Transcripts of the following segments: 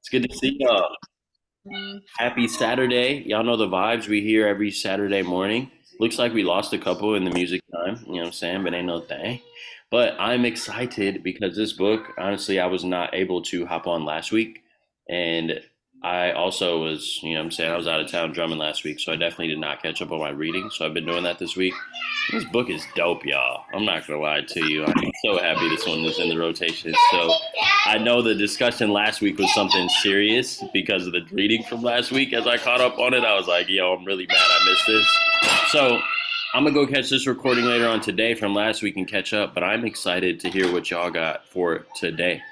It's good to see y'all. Happy Saturday. Y'all know the vibes we hear every Saturday morning. Looks like we lost a couple in the music time, you know what I'm saying? But ain't no thing. But I'm excited because this book, honestly, I was not able to hop on last week. And I also was, you know what I'm saying? I was out of town drumming last week, so I definitely did not catch up on my reading. So I've been doing that this week. This book is dope, y'all. I'm not gonna lie to you. I'm so happy this one is in the rotation. So I know the discussion last week was something serious because of the reading from last week. As I caught up on it, I was like, yo, I'm really mad I missed this. So I'm gonna go catch this recording later on today from last week and catch up. But I'm excited to hear what y'all got for today.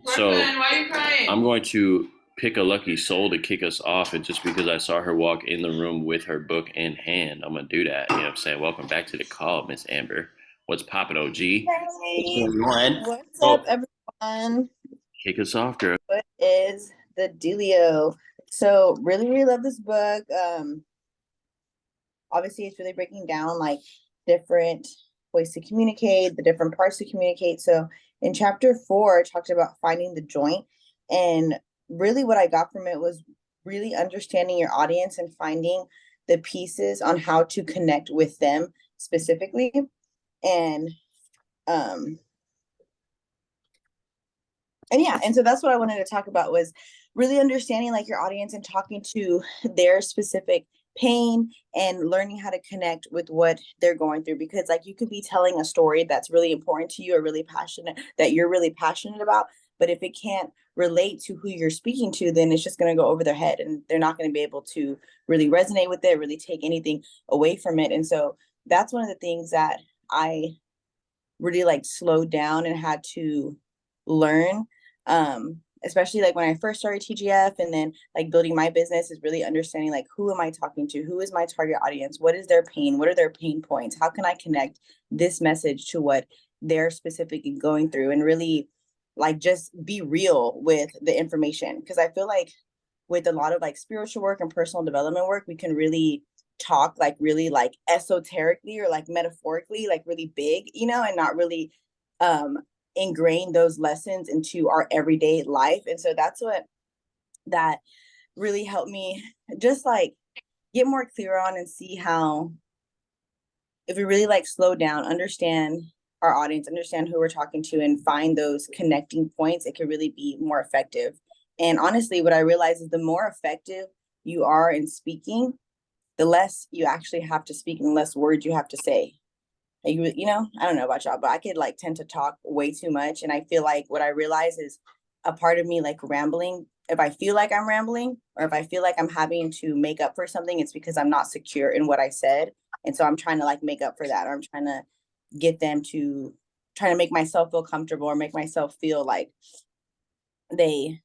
So why are you crying? I'm going to pick a lucky soul to kick us off, and just because I saw her walk in the room with her book in hand, I'm gonna do that. You know what I'm saying? Welcome back to the call, Miss Amber. What's poppin', OG? What's Hey, going on? what's Oh, up, everyone? kick us off, girl. What is the dealio? So, really love this book. Obviously, it's really breaking down like different ways to communicate, the different parts to communicate. So, in chapter 4, it talked about finding the joint, and really, what I got from it was really understanding your audience and finding the pieces on how to connect with them specifically. And um and so that's what I wanted to talk about was really understanding like your audience and talking to their specific pain and learning how to connect with what they're going through, because like you could be telling a story that's really important to you or really passionate that you're really passionate about, but if it can't relate to who you're speaking to, then it's just going to go over their head and they're not going to be able to really resonate with it, really take anything away from it. And so that's one of the things that I really like slowed down and had to learn, especially like when I first started TGF and then like building my business, is really understanding like who am I talking to, who is my target audience, what is their pain, what are their pain points, how can I connect this message to what they're specifically going through, and really like just be real with the information, because I feel like with a lot of like spiritual work and personal development work, we can really talk like really like esoterically or like metaphorically, like really big, and not really um ingrain those lessons into our everyday life. And so that's what that really helped me just like get more clear on and see how if we really like slow down, understand our audience, understand who we're talking to, and find those connecting points, it can really be more effective. And honestly, what I realize is the more effective you are in speaking, the less you actually have to speak and the less words you have to say. Like, I don't know about y'all, but I could like tend to talk way too much. And I feel like what I realize is a part of me like rambling. If I feel like I'm rambling or if I feel like I'm having to make up for something, it's because I'm not secure in what I said. And so I'm trying to like make up for that, or I'm trying to get them to try to make myself feel comfortable or make myself feel like they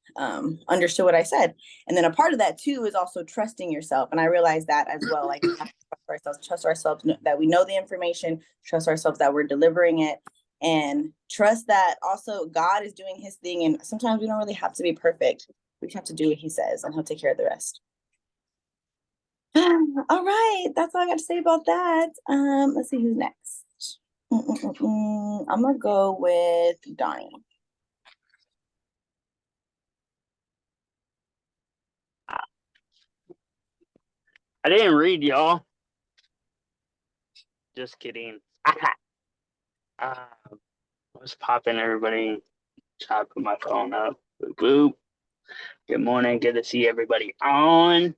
understood what I said. And then a part of that too is also trusting yourself. And I realized that as well. Like we have to trust ourselves that we know the information, trust ourselves that we're delivering it, and trust that also God is doing his thing. And sometimes we don't really have to be perfect. We just have to do what he says and he'll take care of the rest. All right. That's all I got to say about that. Let's see who's next. I'm gonna go with Donnie. I didn't read, y'all. Just kidding. What's popping, everybody? Try to put my phone up. Boop, boop. Good morning. Good to see everybody on.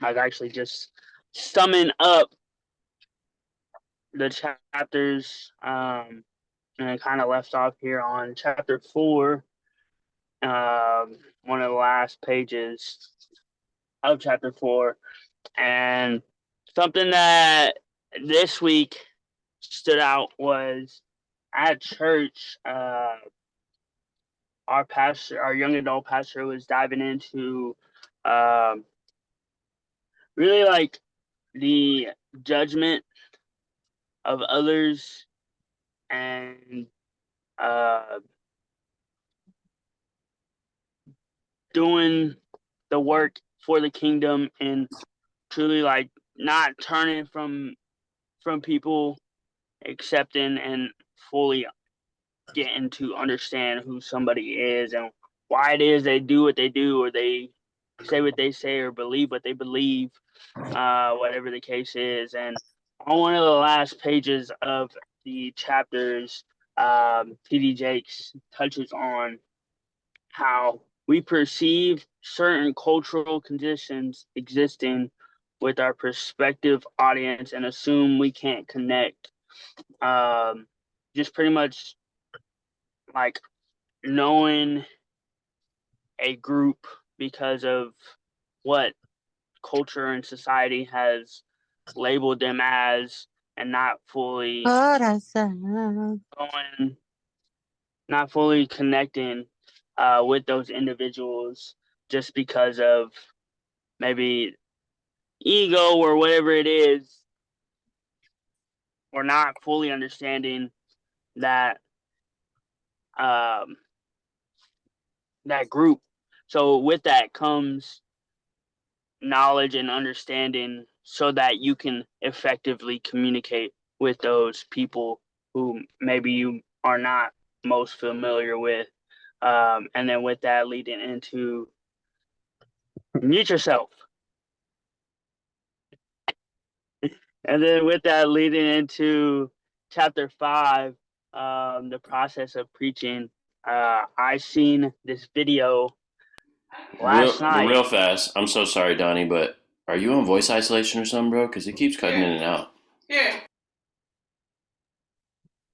I was actually just summing up the chapters, and I kind of left off here on chapter 4, one of the last pages of chapter 4. And something that this week stood out was at church, our pastor, our young adult pastor, was diving into really like the judgment of others and doing the work for the kingdom, and truly like not turning from people, accepting and fully getting to understand who somebody is and why it is they do what they do, or they say what they say, or believe what they believe, whatever the case is. And on one of the last pages of the chapters, TD Jakes touches on how we perceive certain cultural conditions existing with our prospective audience and assume we can't connect. Just pretty much like knowing a group because of what culture and society has labeled them as, and going, not fully connecting with those individuals just because of maybe ego or whatever it is, or not fully understanding that that group. So with that comes knowledge and understanding so that you can effectively communicate with those people who maybe you are not most familiar with. And then with that leading into mute yourself. And then with that leading into chapter 5, the process of preaching. I seen this video last night. Real fast. I'm so sorry, Donnie, but are you on voice isolation or something, bro? Because it keeps cutting in and out. Yeah.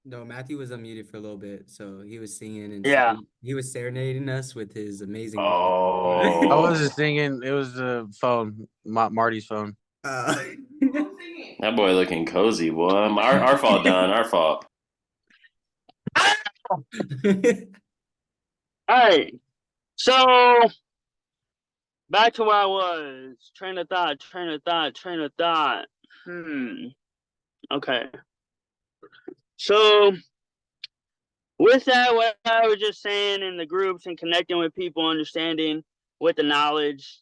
No, Matthew was unmuted for a little bit, so he was singing and Yeah. he was serenading us with his amazing. Oh. I wasn't singing. It was the phone, Marty's phone. That boy looking cozy, boy. Our fault, Don. Our fault. All right. So back to where I was. Train of thought. Okay. So with that, what I was just saying in the groups and connecting with people, understanding with the knowledge,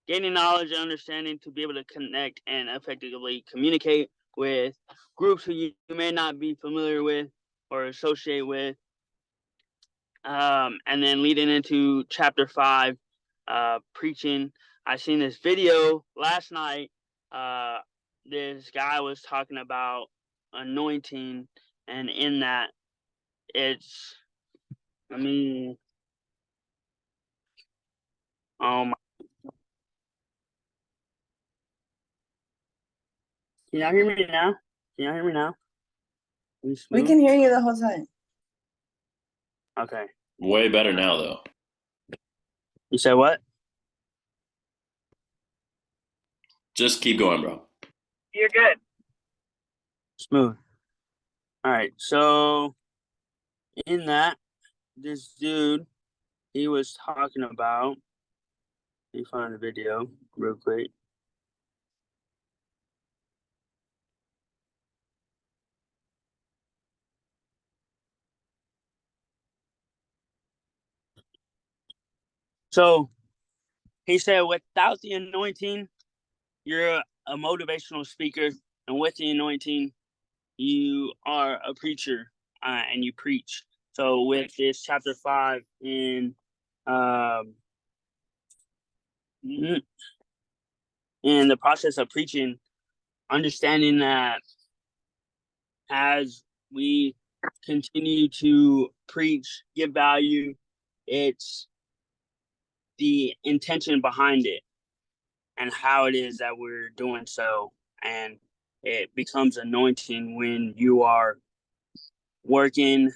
gaining knowledge and understanding to be able to connect and effectively communicate with groups who you may not be familiar with or associate with. And then leading into chapter 5, preaching. I seen this video last night. This guy was talking about anointing, and in that, it's, can y'all hear me now? We can hear you the whole time. Okay. Way better now, though. You said what? Just keep going, bro. You're good. Smooth. All right. So in that, this dude, he was talking about, let me find the video real quick. So he said, without the anointing, you're a motivational speaker, and with the anointing, you are a preacher, and you preach. So with this chapter 5 in the process of preaching, understanding that as we continue to preach, give value, it's the intention behind it and how it is that we're doing so. And it becomes anointing when you are working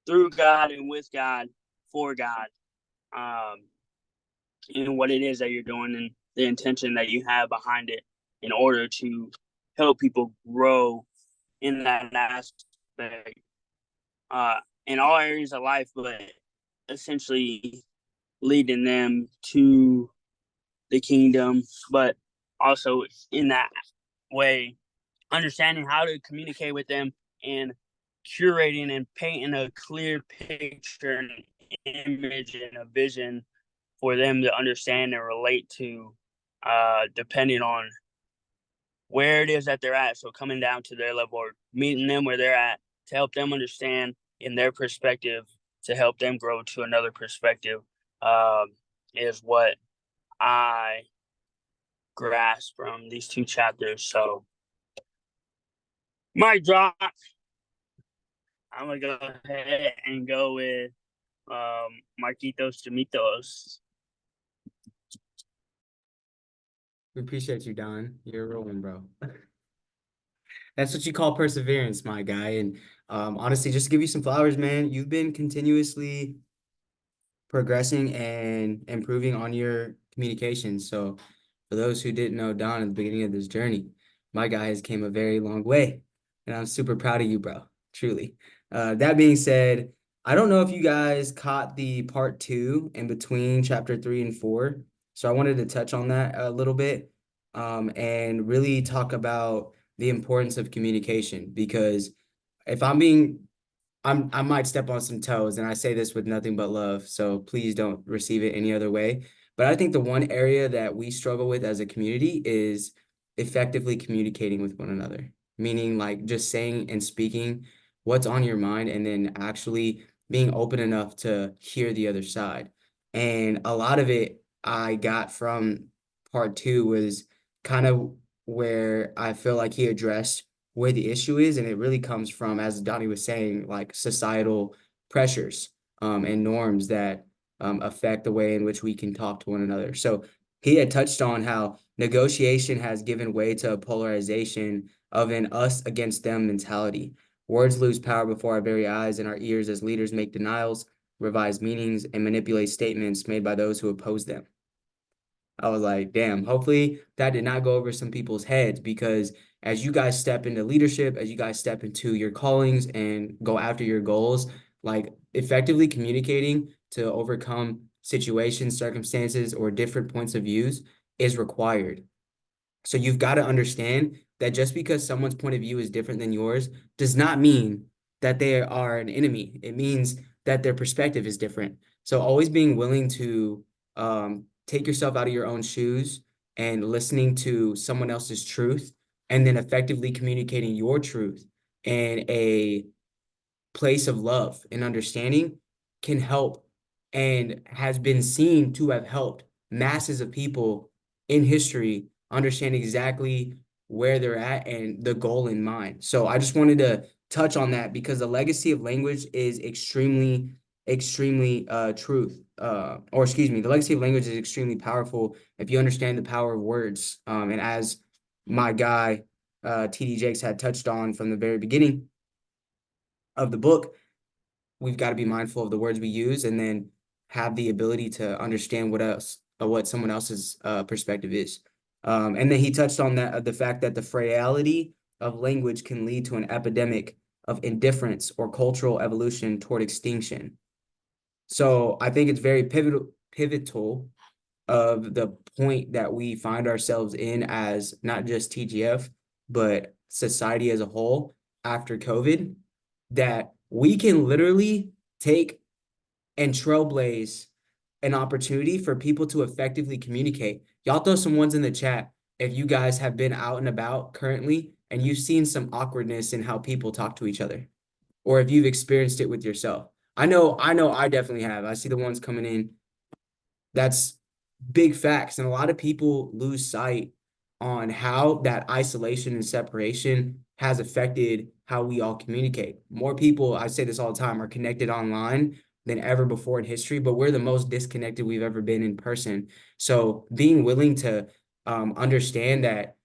through God and with God, for God, and what it is that you're doing and the intention that you have behind it in order to help people grow in that aspect, in all areas of life, but essentially leading them to the kingdom, but also in that way, understanding how to communicate with them and curating and painting a clear picture and image and a vision for them to understand and relate to, depending on where it is that they're at. So coming down to their level or meeting them where they're at to help them understand in their perspective to help them grow to another perspective, is what I grasp from these two chapters. So my drop, I'm gonna go ahead and go with Marquitos Chimitos. We appreciate you, Don. You're a real one, bro. That's what you call perseverance, my guy. And honestly, just to give you some flowers, man, you've been continuously progressing and improving on your communication. So for those who didn't know Don at the beginning of this journey, my guy has came a very long way. And I'm super proud of you, bro. Truly. That being said, I don't know if you guys caught the part 2 in between chapter 3 and 4. So I wanted to touch on that a little bit, and really talk about the importance of communication, because if I'm being I might step on some toes, and I say this with nothing but love, so please don't receive it any other way. But I think the one area that we struggle with as a community is effectively communicating with one another, meaning like just saying and speaking what's on your mind and then actually being open enough to hear the other side. And a lot of it I got from part 2 was kind of where I feel like he addressed where the issue is, and it really comes from, as Donnie was saying, like societal pressures and norms that affect the way in which we can talk to one another. So he had touched on how negotiation has given way to a polarization of an us against them mentality. Words lose power before our very eyes and our ears as leaders make denials, revise meanings, and manipulate statements made by those who oppose them. I was like, damn, hopefully that did not go over some people's heads, because as you guys step into leadership, as you guys step into your callings and go after your goals, like effectively communicating to overcome situations, circumstances, or different points of views is required. So you've got to understand that just because someone's point of view is different than yours does not mean that they are an enemy. It means that their perspective is different. So always being willing to take yourself out of your own shoes and listening to someone else's truth, and then effectively communicating your truth in a place of love and understanding can help, and has been seen to have helped masses of people in history understand exactly where they're at and the goal in mind. So I just wanted to touch on that, because the legacy of language is extremely truth or excuse me, the legacy of language is extremely powerful if you understand the power of words. And as my guy TD Jakes had touched on from the very beginning of the book, we've got to be mindful of the words we use, and then have the ability to understand what someone else's perspective is. And then he touched on that, the fact that the frailty of language can lead to an epidemic of indifference or cultural evolution toward extinction. So I think it's very pivotal of the point that we find ourselves in as not just TGF, but society as a whole after COVID, that we can literally take and trailblaze an opportunity for people to effectively communicate. Y'all throw some ones in the chat if you guys have been out and about currently and you've seen some awkwardness in how people talk to each other, or if you've experienced it with yourself. I know I definitely have. I see the ones coming in. That's big facts. And a lot of people lose sight on how that isolation and separation has affected how we all communicate. More people, I say this all the time, are connected online than ever before in history, but we're the most disconnected we've ever been in person. So being willing to understand that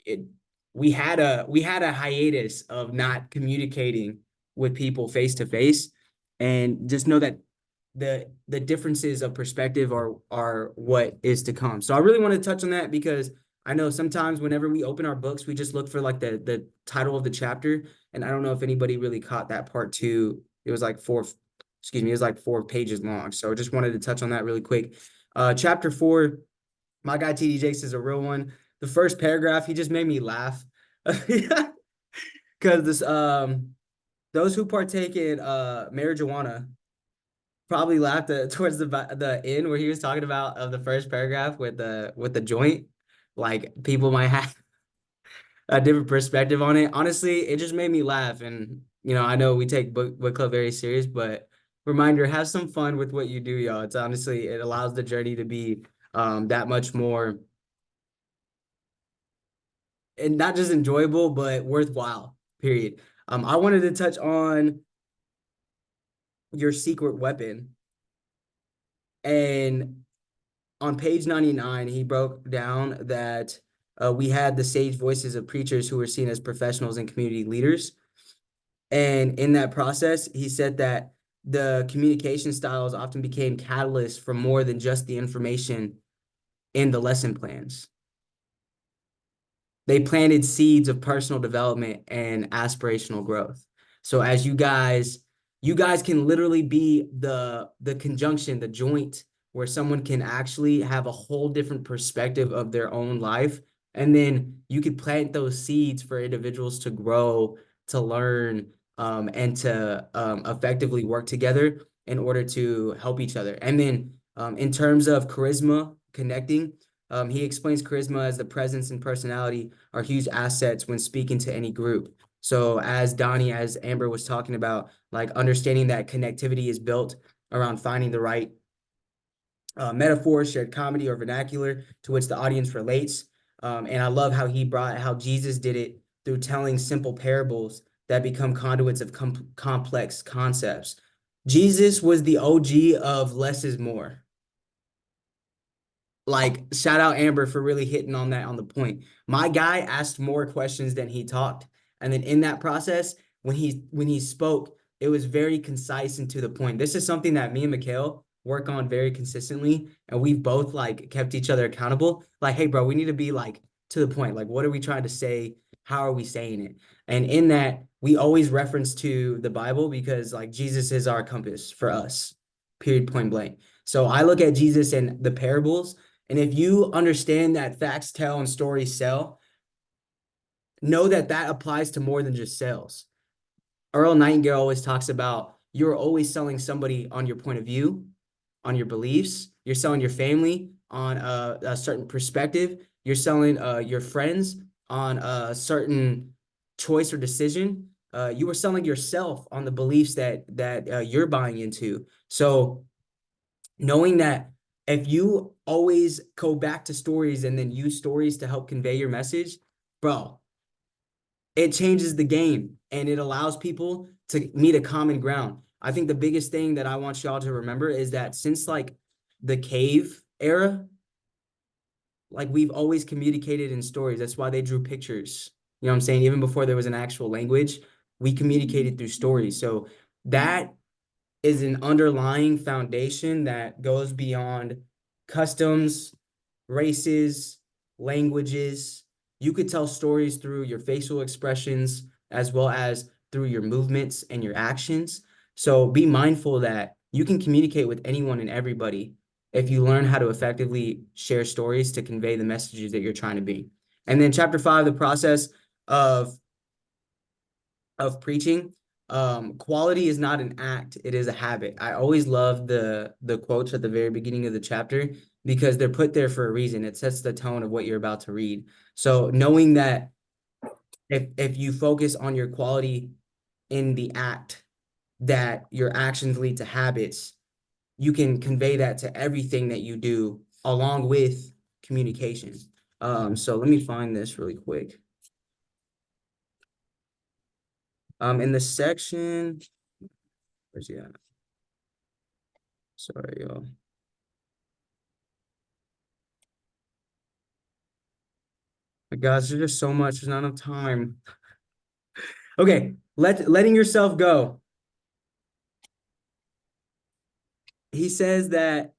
it we had a hiatus of not communicating with people face to face, and just know that the differences of perspective are what is to come. So I really want to touch on that, because I know sometimes whenever we open our books, we just look for like the title of the chapter, and I don't know if anybody really caught that part 2. It was like it was like 4 pages long. So I just wanted to touch on that really quick. Chapter 4, my guy TD Jakes is a real one. The first paragraph, he just made me laugh. Because this those who partake in marijuana probably laughed towards the end where he was talking about of the first paragraph with the joint. Like people might have a different perspective on it. Honestly, it just made me laugh, and I know we take book club very serious, but reminder, have some fun with what you do, y'all. It's honestly, it allows the journey to be that much more, and not just enjoyable, but worthwhile, period. I wanted to touch on your secret weapon. And on page 99, he broke down that we had the sage voices of preachers who were seen as professionals and community leaders. And in that process, he said that the communication styles often became catalysts for more than just the information in the lesson plans. They planted seeds of personal development and aspirational growth. So as you guys can literally be the conjunction, the joint where someone can actually have a whole different perspective of their own life. And then you could plant those seeds for individuals to grow, to learn, and to effectively work together in order to help each other. And then in terms of charisma, connecting, he explains charisma as the presence and personality are huge assets when speaking to any group. So as Amber was talking about, like understanding that connectivity is built around finding the right metaphor, shared comedy, or vernacular to which the audience relates. And I love how Jesus did it through telling simple parables that become conduits of complex concepts. Jesus was the OG of less is more. Like, shout out Amber for really hitting on that on the point. My guy asked more questions than he talked. And then in that process, when he spoke, it was very concise and to the point. This is something that me and Mikhail work on very consistently. And we've both like kept each other accountable. Like, hey, bro, we need to be like to the point. Like, what are we trying to say? How are we saying it? And in that, we always reference to the Bible because like Jesus is our compass for us, period, point blank. So I look at Jesus and the parables, and if you understand that facts tell and stories sell, know that that applies to more than just sales. Earl Nightingale always talks about you're always selling somebody on your point of view, on your beliefs. You're selling your family on a certain perspective. You're selling your friends on a certain choice or decision. You are selling yourself on the beliefs that you're buying into. So knowing that if you always go back to stories and then use stories to help convey your message, bro, it changes the game and it allows people to meet a common ground. I think the biggest thing that I want y'all to remember is that since like the cave era, like we've always communicated in stories. That's why they drew pictures. You know what I'm saying? Even before there was an actual language, we communicated through stories. So that is an underlying foundation that goes beyond customs, races, languages. You could tell stories through your facial expressions as well as through your movements and your actions. So be mindful that you can communicate with anyone and everybody if you learn how to effectively share stories to convey the messages that you're trying to be. And then chapter 5, the process of preaching. Quality is not an act, it is a habit. I always love the quotes at the very beginning of the chapter because they're put there for a reason. It sets the tone of what you're about to read. So knowing that if you focus on your quality in the act, that your actions lead to habits, you can convey that to everything that you do along with communication. So let me find this really quick. In the section, where's he at? Sorry, y'all. My gosh, there's just so much. There's not enough time. Okay, letting yourself go. He says that.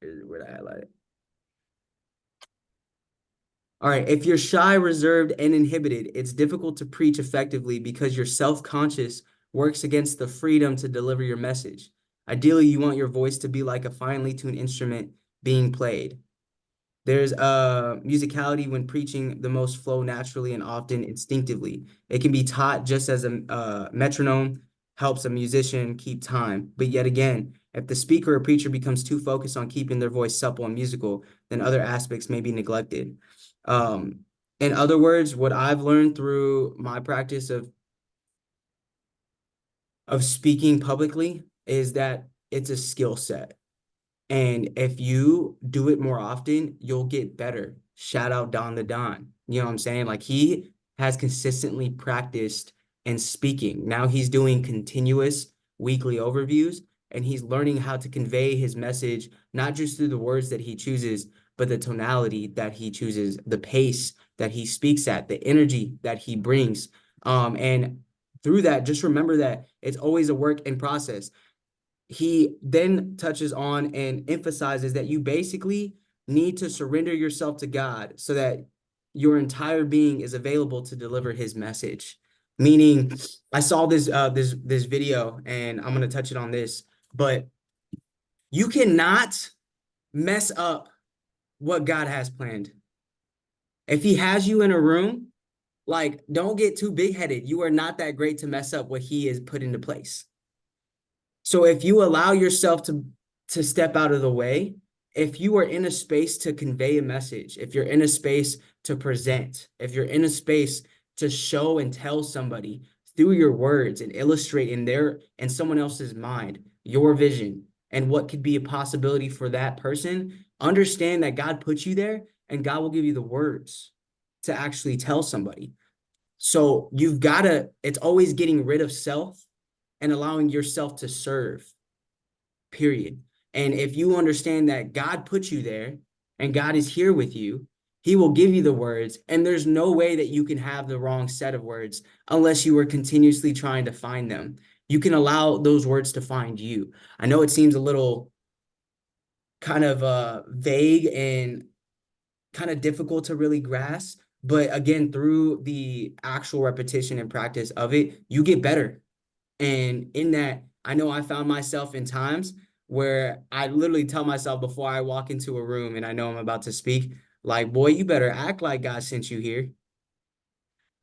Where did I highlight it? All right, if you're shy, reserved, and inhibited, it's difficult to preach effectively because your self-conscious works against the freedom to deliver your message. Ideally, you want your voice to be like a finely tuned instrument being played. There's a musicality when preaching the most flow naturally and often instinctively. It can be taught just as a metronome helps a musician keep time. But yet again, if the speaker or preacher becomes too focused on keeping their voice supple and musical, then other aspects may be neglected. Um, In other words, what I've learned through my practice of speaking publicly is that it's a skill set. And if you do it more often, you'll get better. Shout out Don the Don. You know what I'm saying? Like, he has consistently practiced in speaking. Now he's doing continuous weekly overviews, and he's learning how to convey his message, not just through the words that he chooses, but the tonality that he chooses, the pace that he speaks at, the energy that he brings. And through that, just remember that it's always a work in process. He then touches on and emphasizes that you basically need to surrender yourself to God so that your entire being is available to deliver his message. Meaning, I saw this video, and I'm gonna touch it on this, but you cannot mess up what God has planned. If he has you in a room, like, don't get too big-headed. You are not that great to mess up what he has put into place. So if you allow yourself to step out of the way, if you are in a space to convey a message, if you're in a space to present, if you're in a space to show and tell somebody through your words and illustrate in someone else's mind your vision and what could be a possibility for that person, understand that God put you there and God will give you the words to actually tell somebody. So it's always getting rid of self and allowing yourself to serve, period. And if you understand that God put you there and God is here with you, he will give you the words. And there's no way that you can have the wrong set of words unless you are continuously trying to find them. You can allow those words to find you. I know it seems a little kind of vague and kind of difficult to really grasp, but again, through the actual repetition and practice of it, you get better. And in that, I know I found myself in times where I literally tell myself before I walk into a room and I know I'm about to speak, like, boy, you better act like God sent you here.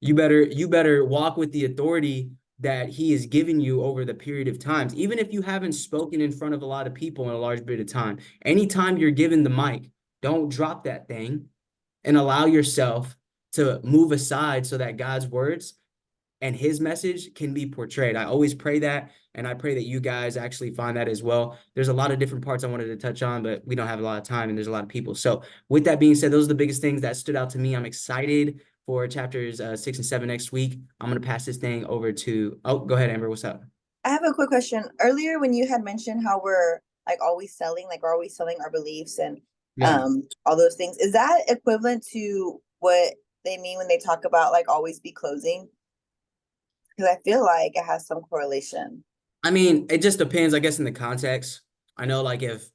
You better walk with the authority that he has given you over the period of times. Even if you haven't spoken in front of a lot of people in a large bit of time, anytime you're given the mic, don't drop that thing and allow yourself to move aside so that God's words and his message can be portrayed. I always pray that, and I pray that you guys actually find that as well. There's a lot of different parts I wanted to touch on, but we don't have a lot of time and there's a lot of people. So with that being said, those are the biggest things that stood out to me. I'm excited for chapters 6 and 7 next week. I'm going to pass this thing over to, oh, go ahead, Amber. What's up? I have a quick question. Earlier when you had mentioned how we're we're always selling our beliefs and Yeah. all those things, is that equivalent to what they mean when they talk about like always be closing? Because I feel like it has some correlation. I mean, it just depends, I guess, in the context. I know, like, if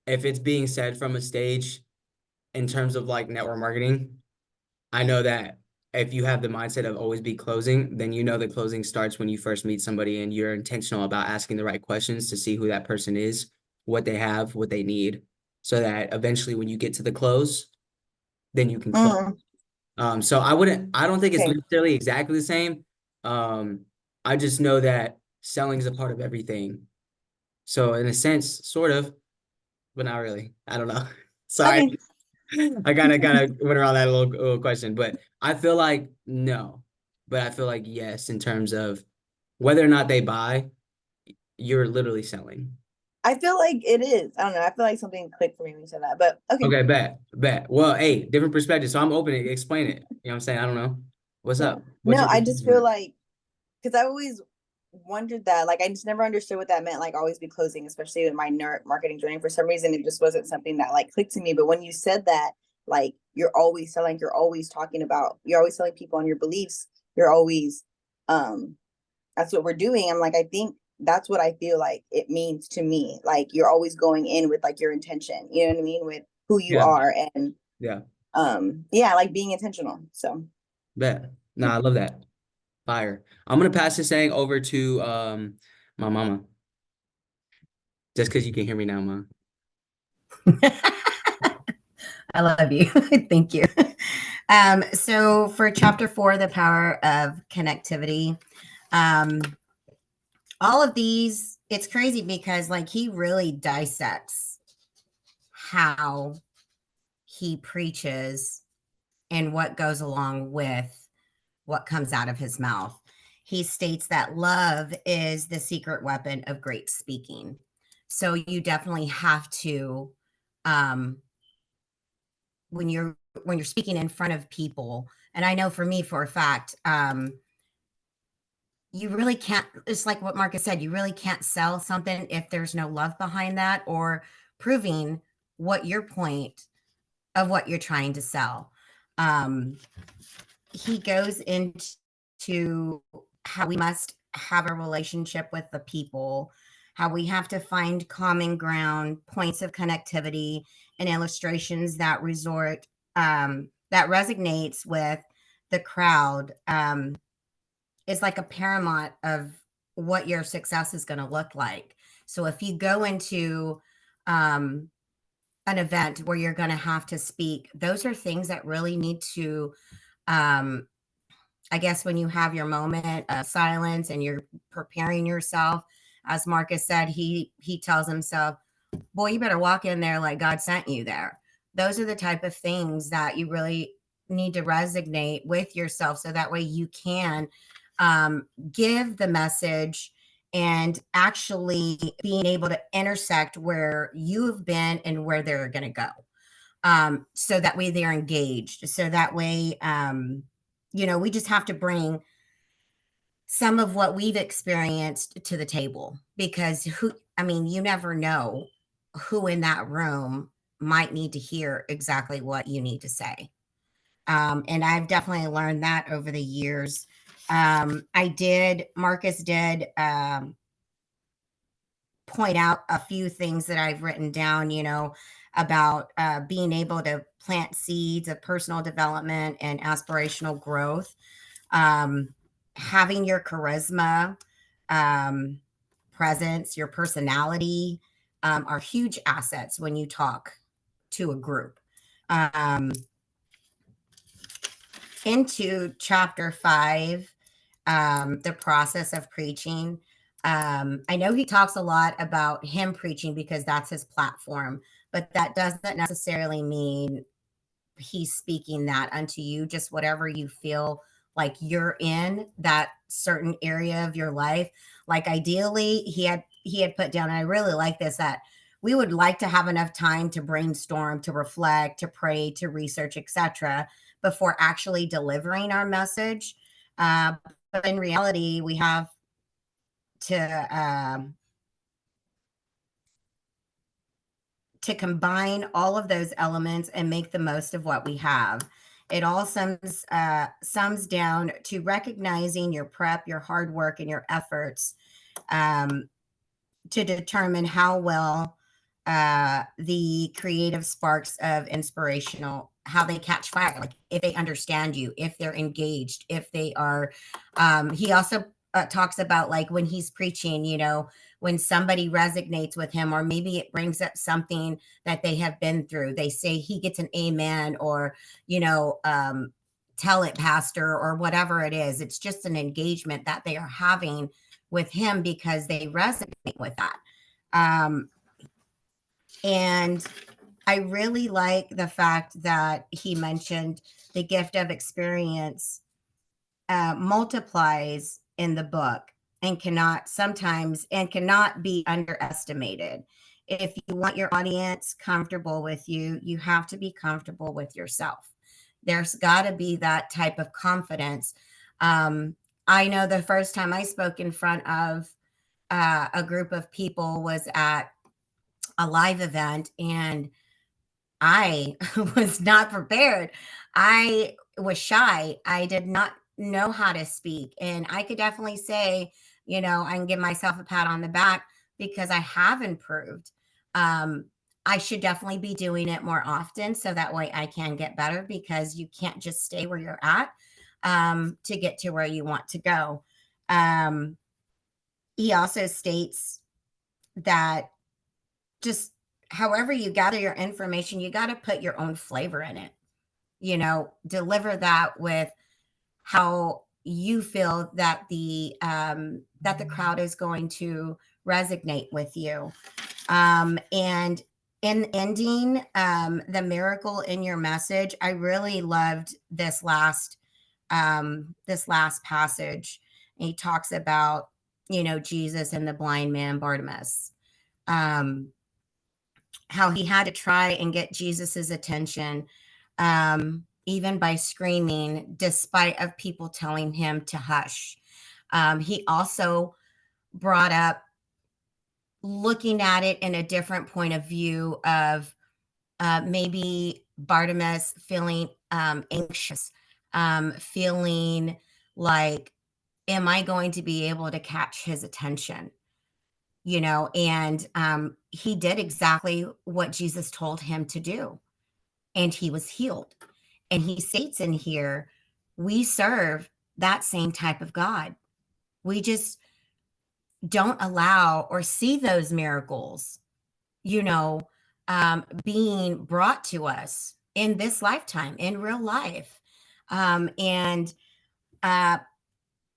it's being said from a stage in terms of like network marketing, I know that if you have the mindset of always be closing, then you know the closing starts when you first meet somebody and you're intentional about asking the right questions to see who that person is, what they have, what they need, so that eventually when you get to the close, then you can close. Mm, So I don't think it's okay. necessarily exactly the same. Um, I just know that selling is a part of everything. So in a sense, sort of, but not really. I don't know. Sorry. Okay. I kind of went around that little question, but I feel like no, but I feel like yes, in terms of whether or not they buy, you're literally selling. I feel like it is. I don't know. I feel like something clicked for me when you said that, but okay. Okay, bet. Well, hey, different perspective. So I'm open to explain it. You know what I'm saying? I don't know. What's Yeah. up? What's No, your I just perspective on feel it? like because I always wondered that, like, I just never understood what that meant, like, always be closing, especially with my nerd marketing journey. For some reason, it just wasn't something that like clicked to me. But when you said that, like, you're always selling, you're always talking about, you're always telling people on your beliefs, you're always, um, that's what we're doing. I'm like, I think that's what I feel like it means to me. Like, you're always going in with like your intention, you know what I mean, with who you Yeah, are, and yeah, yeah, like being intentional. So bet. Nah, I love that. Fire. I'm gonna pass this thing over to my mama. Just because you can hear me now, ma. I love you. Thank you. So for chapter 4, the power of connectivity, um, all of these, it's crazy because like he really dissects how he preaches and what goes along with what comes out of his mouth. He states that love is the secret weapon of great speaking. So you definitely have to, um, when you're speaking in front of people, and I know for me for a fact, you really can't, it's like what Marcus said, you really can't sell something if there's no love behind that or proving what your point of what you're trying to sell. He goes into how we must have a relationship with the people, how we have to find common ground, points of connectivity, and illustrations that that resonates with the crowd. Is like a paramount of what your success is going to look like. So if you go into an event where you're going to have to speak, those are things that really need to, I guess, when you have your moment of silence and you're preparing yourself, as Marcus said, he tells himself, boy, you better walk in there like God sent you there. Those are the type of things that you really need to resonate with yourself so that way you can give the message and actually being able to intersect where you've been and where they're going to go. So that way they're engaged. So that way, we just have to bring some of what we've experienced to the table because you never know who in that room might need to hear exactly what you need to say. And I've definitely learned that over the years. Marcus did point out a few things that I've written down, about being able to plant seeds of personal development and aspirational growth. Having your charisma, presence, your personality are huge assets when you talk to a group. Into chapter 5, the process of preaching. I know he talks a lot about him preaching because that's his platform, but that doesn't necessarily mean he's speaking that unto you. Just whatever you feel like you're in that certain area of your life. Like ideally, he had put down, and I really like this, that we would like to have enough time to brainstorm, to reflect, to pray, to research, etc., before actually delivering our message. But in reality, we have to combine all of those elements and make the most of what we have. It all sums down to recognizing your prep, your hard work, and your efforts to determine how well the creative sparks of inspirational, how they catch fire, like if they understand you, if they're engaged, if they are. He also talks about like when he's preaching, when somebody resonates with him, or maybe it brings up something that they have been through. They say he gets an amen, or, tell it, pastor, or whatever it is. It's just an engagement that they are having with him because they resonate with that. And I really like the fact that he mentioned the gift of experience multiplies in the book and cannot be underestimated. If you want your audience comfortable with you, you have to be comfortable with yourself. There's got to be that type of confidence. I know the first time I spoke in front of a group of people was at a live event, and I was not prepared. I was shy. I did not know how to speak. And I could definitely say, I can give myself a pat on the back because I have improved. I should definitely be doing it more often so that way I can get better, because you can't just stay where you're at to get to where you want to go. He also states that just however you gather your information, you got to put your own flavor in it. Deliver that with how you feel that the crowd is going to resonate with you. And in ending, the miracle in your message, I really loved this last passage. He talks about, Jesus and the blind man Bartimaeus, um, how he had to try and get Jesus's attention, even by screaming, despite of people telling him to hush. He also brought up looking at it in a different point of view of maybe Bartimaeus feeling anxious, feeling like, am I going to be able to catch his attention? And he did exactly what Jesus told him to do, and he was healed. And he states in here, we serve that same type of God. We just don't allow or see those miracles, being brought to us in this lifetime, in real life. And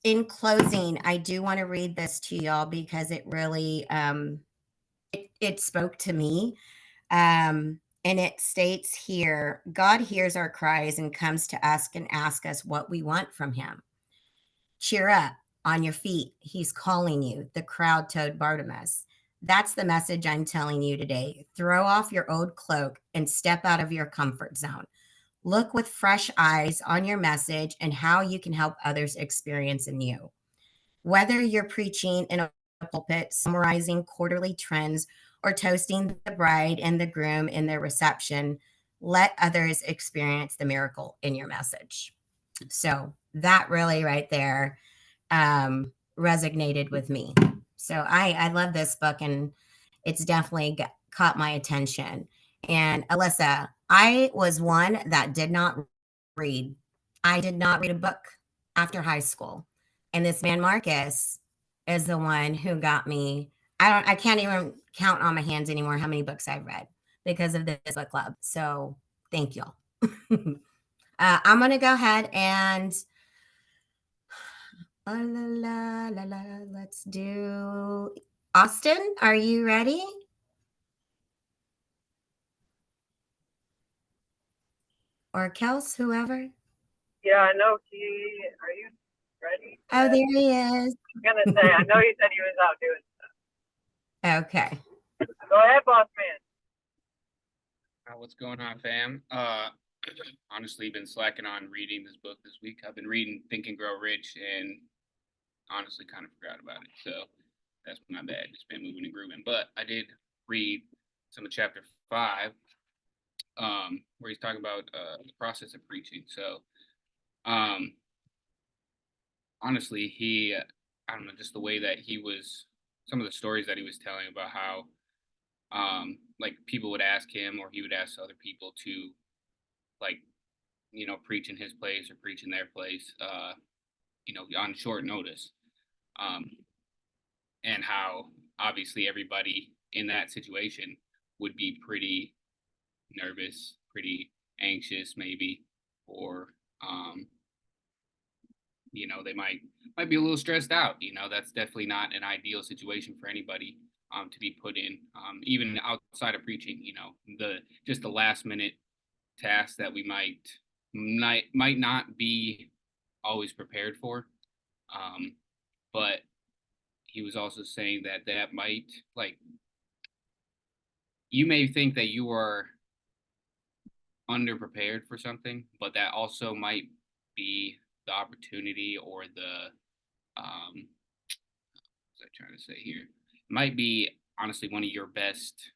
in closing, I do want to read this to y'all because it really it spoke to me. And it states here, God hears our cries and comes to us and ask us what we want from him. Cheer up, on your feet. He's calling you, the crowd told Bartimaeus. That's the message I'm telling you today. Throw off your old cloak and step out of your comfort zone. Look with fresh eyes on your message and how you can help others experience in you. Whether you're preaching in a pulpit, summarizing quarterly trends, or toasting the bride and the groom in their reception, let others experience the miracle in your message. So that really right there resonated with me. So I love this book, and it's definitely caught my attention. And Alyssa, I was one that did not read. I did not read a book after high school. And this man Marcus is the one who got me. I can't even count on my hands anymore how many books I've read because of this book club. So thank y'all. I'm gonna go ahead and let's do Austin. Are you ready? Or Kels, whoever. Yeah, I know are you ready? Oh, there he is. I'm gonna say, I know you said he was out doing stuff. Okay. Go ahead, boss man. What's going on, fam? Honestly, been slacking on reading this book this week. I've been reading Think and Grow Rich, and honestly, kind of forgot about it. So that's my bad. Just been moving and grooving. But I did read some of chapter 5, where he's talking about the process of preaching. So, honestly, I don't know, just the way that he was, some of the stories that he was telling about how, like people would ask him or he would ask other people to, like, preach in his place or preach in their place, on short notice. And how obviously everybody in that situation would be pretty nervous, pretty anxious, maybe, or they might be a little stressed out. That's definitely not an ideal situation for anybody to be put in, even outside of preaching. The last minute tasks that we might not be always prepared for. But he was also saying that might, like, you may think that you are underprepared for something, but that also might be the opportunity or the what's I trying to say here? Might be honestly one of your best.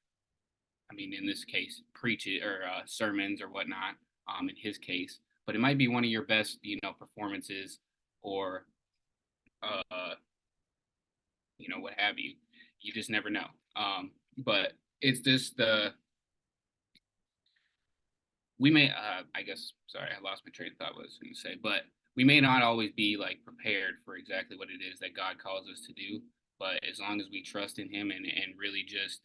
I mean, in this case, preach it or sermons or whatnot. In his case, but it might be one of your best, performances or what have you. You just never know. But it's just we may, I guess, sorry, I lost my train of thought what I was going to say, but we may not always be like prepared for exactly what it is that God calls us to do. But as long as we trust in him and really just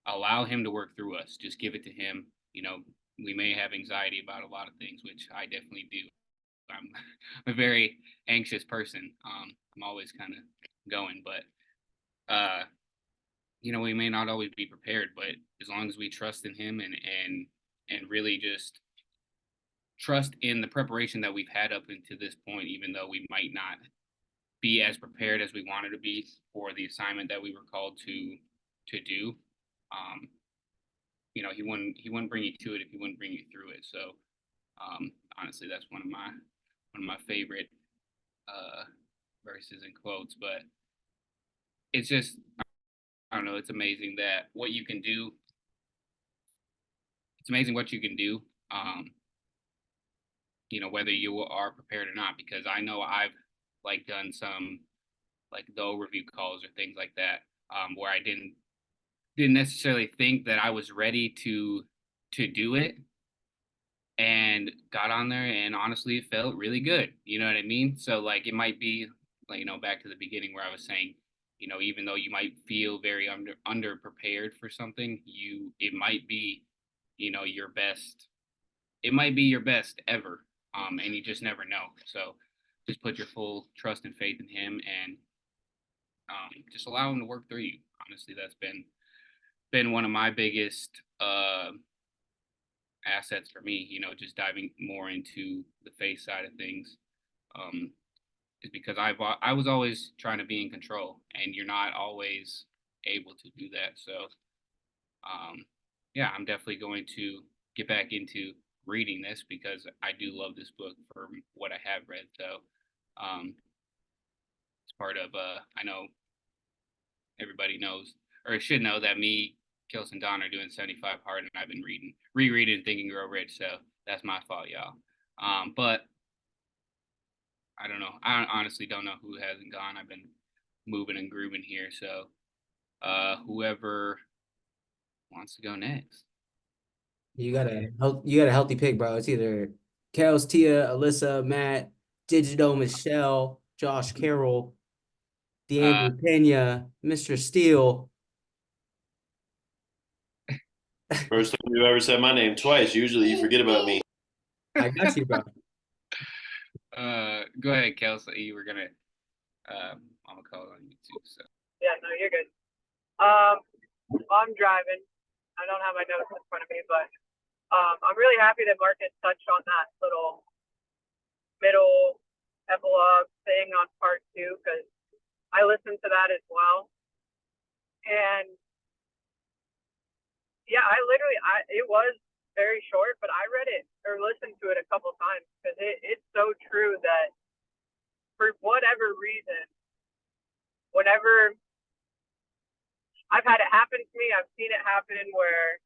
allow him to work through us, just give it to him. We may have anxiety about a lot of things, which I definitely do. I'm a very anxious person. I'm always kind of going, but we may not always be prepared, but as long as we trust in him and really just trust in the preparation that we've had up until this point, even though we might not be as prepared as we wanted to be for the assignment that we were called to do. Um, he wouldn't bring you to it if he wouldn't bring you through it. So honestly, that's one of my favorite verses and quotes. But it's just, I don't know, it's amazing that what you can do. It's amazing what you can do. Whether you are prepared or not, because I know I've like done some like the overview calls or things like that, where I didn't necessarily think that I was ready to do it, and got on there, and honestly, it felt really good. You know what I mean? So like it might be like back to the beginning where I was saying, even though you might feel very under prepared for something, it might be, your best. It might be your best ever, and you just never know. So just put your full trust and faith in him, and just allow him to work through you. Honestly, that's been one of my biggest assets for me. Just diving more into the faith side of things, is because I was always trying to be in control, and you're not always able to do that. So, yeah, I'm definitely going to get back into reading this because I do love this book for what I have read. So, it's part of I know everybody knows or should know that me, Kels, and Don are doing 75 hard, and I've been rereading Think and Grow Rich. So that's my fault, y'all. But I don't know. I honestly don't know who hasn't gone. I've been moving and grooving here. So whoever wants to go next. You got a healthy pick, bro. It's either Kels, Tia, Alyssa, Matt, Digital, Michelle, Josh Carroll, D'Andre Pena, Mr. Steele. First time you've ever said my name twice. Usually you forget about me. I got you, bro. Go ahead, Kelsey. You were gonna. I'm gonna call it on you too. So. Yeah, no, you're good. I'm driving. I don't have my notes in front of me, but I'm really happy that Marcus touched on that little middle epilogue thing on part 2 because I listened to that as well. And yeah, it was very short, but I read it or listened to it a couple times because it's so true that for whatever reason, whenever I've had it happen to me, I've seen it happen where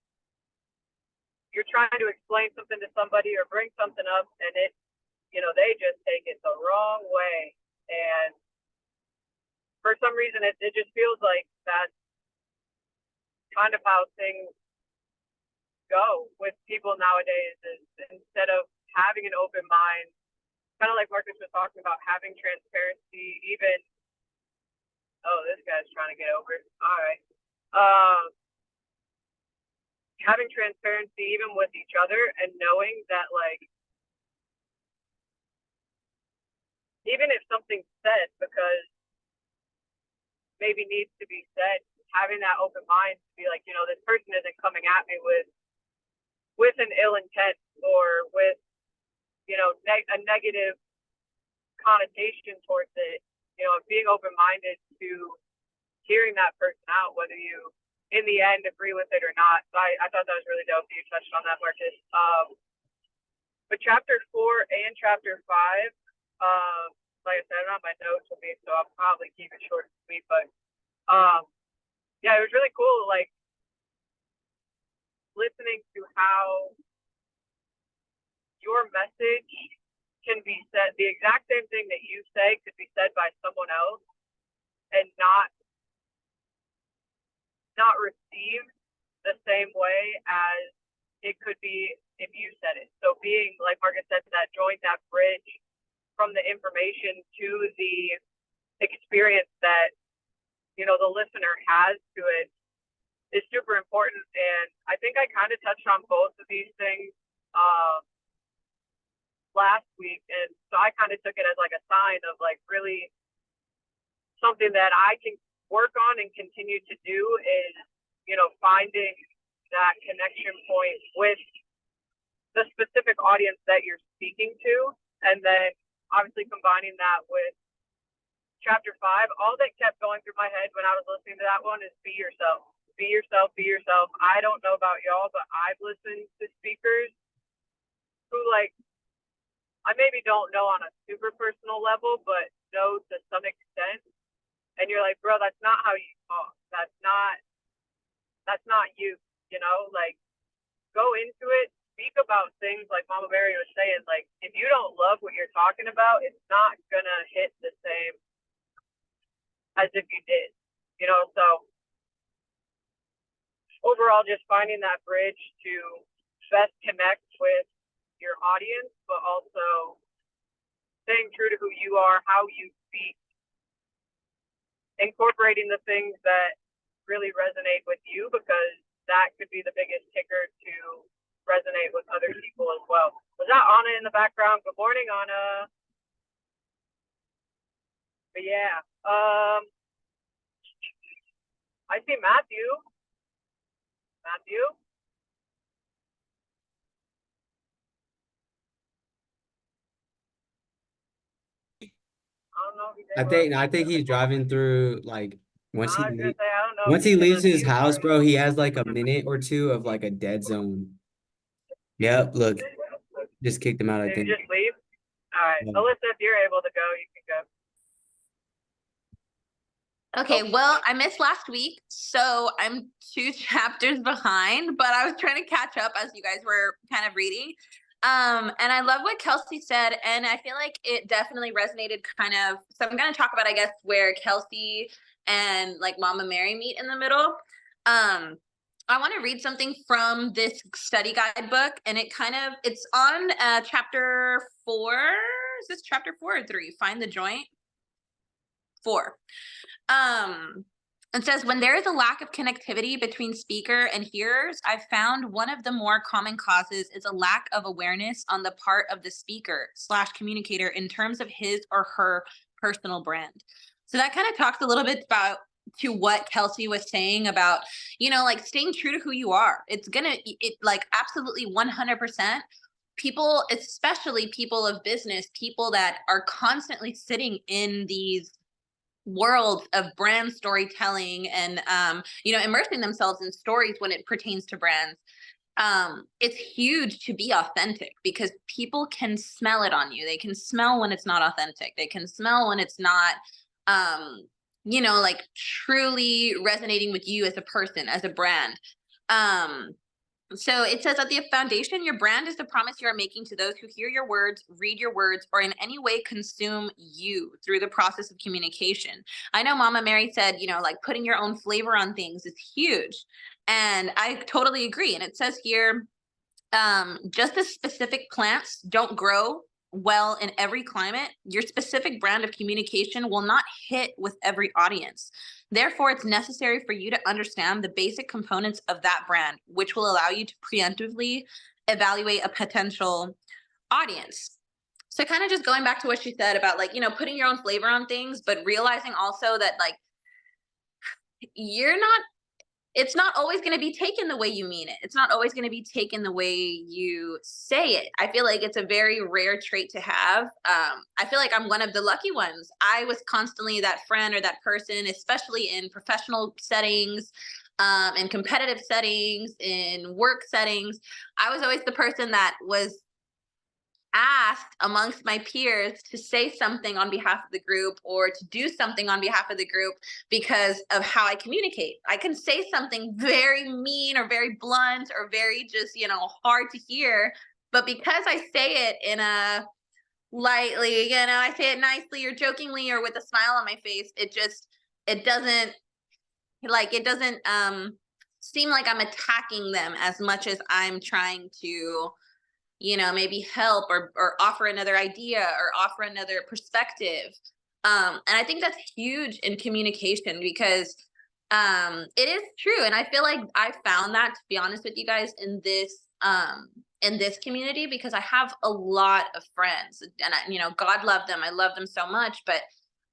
you're trying to explain something to somebody or bring something up and they just take it the wrong way. And for some reason, it just feels like that's kind of how things go with people nowadays is instead of having an open mind, kind of like Marcus was talking about, having transparency, even, oh, this guy's trying to get over it. All right. Having transparency even with each other and knowing that, like, even if something's said because maybe needs to be said, having that open mind to be like, this person isn't coming at me with an ill intent or with, a negative connotation towards it, being open-minded to hearing that person out, whether you, in the end, agree with it or not. So I thought that was really dope that you touched on that, Marcus. But chapter 4 and chapter 5, like I said, I don't have my notes with me, so I'll probably keep it short and sweet. But yeah, it was really cool, like listening to how your message can be said, the exact same thing that you say could be said by someone else and not received the same way as it could be if you said it. So being, like Marcus said, that joint, that bridge from the information to the experience that, the listener has to it is super important. And I think I kind of touched on both of these things last week. And so I kind of took it as like a sign of like really something that I can work on and continue to do is, finding that connection point with the specific audience that you're speaking to, and then obviously combining that with chapter 5. All that kept going through my head when I was listening to that one is be yourself. Be yourself, be yourself. I don't know about y'all, but I've listened to speakers who, like, I maybe don't know on a super personal level, but know to some extent. And you're like, bro, that's not how you talk. That's not you, like, go into it, speak about things like Mama Mary was saying. Like, if you don't love what you're talking about, it's not gonna hit the same as if you did, so overall, just finding that bridge to best connect with your audience, but also staying true to who you are, how you speak, incorporating the things that really resonate with you, because that could be the biggest kicker to resonate with other people as well. Was that Anna in the background? Good morning, Anna. But yeah, I see Matthew. Matthew? I don't know if he's I think he's driving through, like, once I was gonna say, I don't know if he he's gonna leaves his mute house, or bro, he has like a minute or two of like a dead zone. Yep, look, just kicked him out, I Did you think. just leave? All right, Yeah. Alyssa, if you're able to go, you can go. Okay, well, I missed last week, so I'm 2 chapters behind, but I was trying to catch up as you guys were kind of reading. And I love what Kelsey said, and I feel like it definitely resonated kind of. So I'm going to talk about, I guess, where Kelsey and like Mama Mary meet in the middle. I want to read something from this study guidebook, and it's on chapter 4. Is this chapter 4 or 3? Find the joint. 4. It says, when there is a lack of connectivity between speaker and hearers, I've found one of the more common causes is a lack of awareness on the part of the speaker/communicator in terms of his or her personal brand. So that kind of talks a little bit about to what Kelsey was saying about, like staying true to who you are. It's like absolutely 100%. People, especially people of business, people that are constantly sitting in these worlds of brand storytelling and immersing themselves in stories when it pertains to brands. It's huge to be authentic because people can smell it on you. They can smell when it's not authentic. They can smell when it's not like truly resonating with you as a person, as a brand. So it says at the foundation, your brand is the promise you are making to those who hear your words, read your words, or in any way consume you through the process of communication. I know Mama Mary said, like putting your own flavor on things is huge. And I totally agree. And it says here, just as specific plants don't grow well in every climate, your specific brand of communication will not hit with every audience. Therefore, it's necessary for you to understand the basic components of that brand, which will allow you to preemptively evaluate a potential audience. So kind of just going back to what she said about like, putting your own flavor on things, but realizing also that like, it's not always going to be taken the way you mean it. It's not always going to be taken the way you say it. I feel like it's a very rare trait to have. I feel like I'm one of the lucky ones. I was constantly that friend or that person, especially in professional settings, in competitive settings, in work settings. I was always the person that was asked amongst my peers to say something on behalf of the group or to do something on behalf of the group because of how I communicate. I can say something very mean or very blunt or very just, hard to hear, but because I say it in a lightly, I say it nicely or jokingly or with a smile on my face, it doesn't seem like I'm attacking them as much as I'm trying to maybe help or offer another idea or offer another perspective. And I think that's huge in communication because it is true. And I feel like I found that, to be honest with you guys, in this community, because I have a lot of friends and God love them. I love them so much, but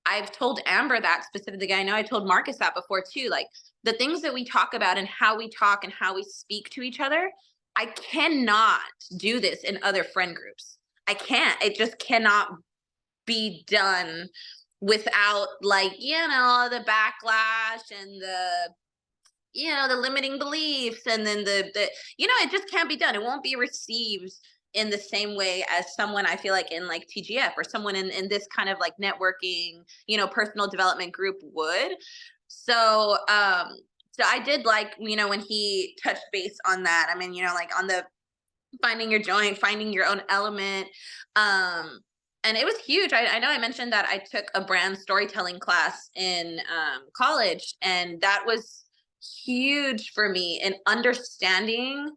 I've told Amber that specifically. I know I told Marcus that before too. Like the things that we talk about and how we talk and how we speak to each other, I cannot do this in other friend groups. I can't. It just cannot be done without, like, you know, the backlash and the, you know, the limiting beliefs, and then the you know, it just can't be done. It won't be received in the same way as someone, I feel like, in like TGF or someone in this kind of like networking, you know, personal development group would. So so I did like, you know, when he touched base on that. I mean, you know, like on the finding your joint, finding your own element. And it was huge. I know I mentioned that I took a brand storytelling class in college, and that was huge for me in understanding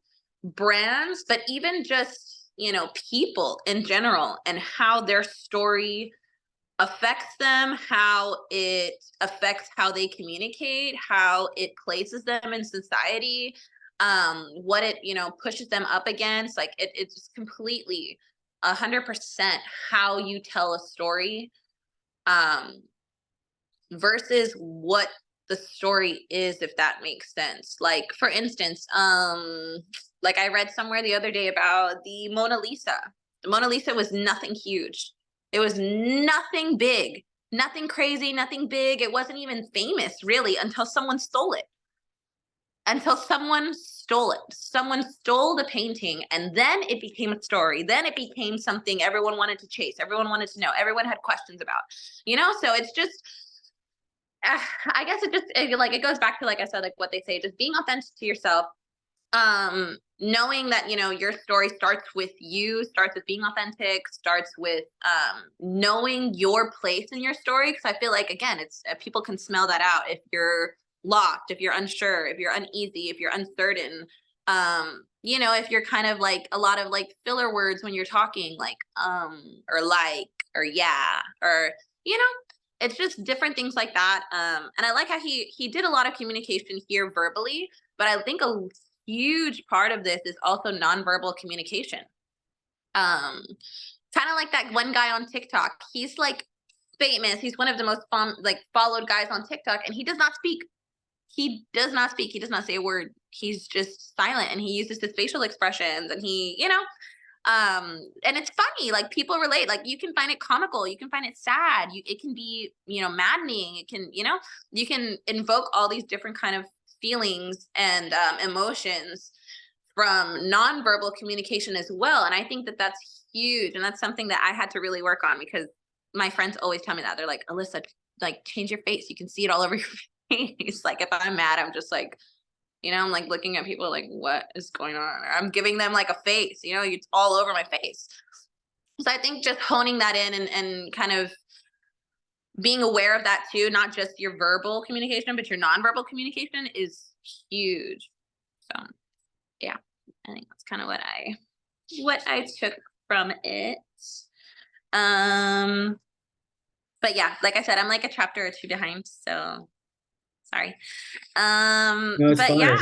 brands, but even just, you know, people in general and how their story affects them, how it affects how they communicate, how it places them in society, what it, you know, pushes them up against. Like it's just completely 100% how you tell a story, um, versus what the story is, if that makes sense. Like for instance, like I read somewhere the other day about the Mona Lisa. The Mona Lisa was nothing huge. It was nothing big, nothing crazy, nothing big. It wasn't even famous really until someone stole it. Until someone stole it. Someone stole the painting, and then it became a story. Then it became something everyone wanted to chase. Everyone wanted to know. Everyone had questions about, you know? So it's just, I guess it goes back to, like I said, like what they say, just being authentic to yourself. Knowing that, you know, your story starts with you, starts with being authentic, starts with knowing your place in your story. Because I feel like, again, it's people can smell that out if you're lost, if you're unsure, if you're uneasy, if you're uncertain. You know, if you're kind of like a lot of like filler words when you're talking, like or like, or yeah, or, you know, it's just different things like that. And I like how he did a lot of communication here verbally, but I think a huge part of this is also nonverbal communication. Kind of like that one guy on TikTok. He's like famous. He's one of the most followed guys on TikTok, and he does not speak. He does not speak. He does not say a word. He's just silent, and he uses his facial expressions, and he, you know, and it's funny. Like people relate. Like you can find it comical. You can find it sad. It can be, you know, maddening. It can, you know, you can invoke all these different kind of feelings and emotions from nonverbal communication as well. And I think that that's huge, and that's something that I had to really work on, because my friends always tell me that. They're like, Alyssa, like change your face. You can see it all over your face. Like if I'm mad, I'm just like, you know, I'm like looking at people like, what is going on? Or I'm giving them like a face, you know, it's all over my face. So I think just honing that in and kind of being aware of that too, not just your verbal communication, but your nonverbal communication is huge. So yeah, I think that's kind of what I took from it. But yeah, like I said, I'm like a chapter or two behind, so sorry. No, it's But fine. yeah.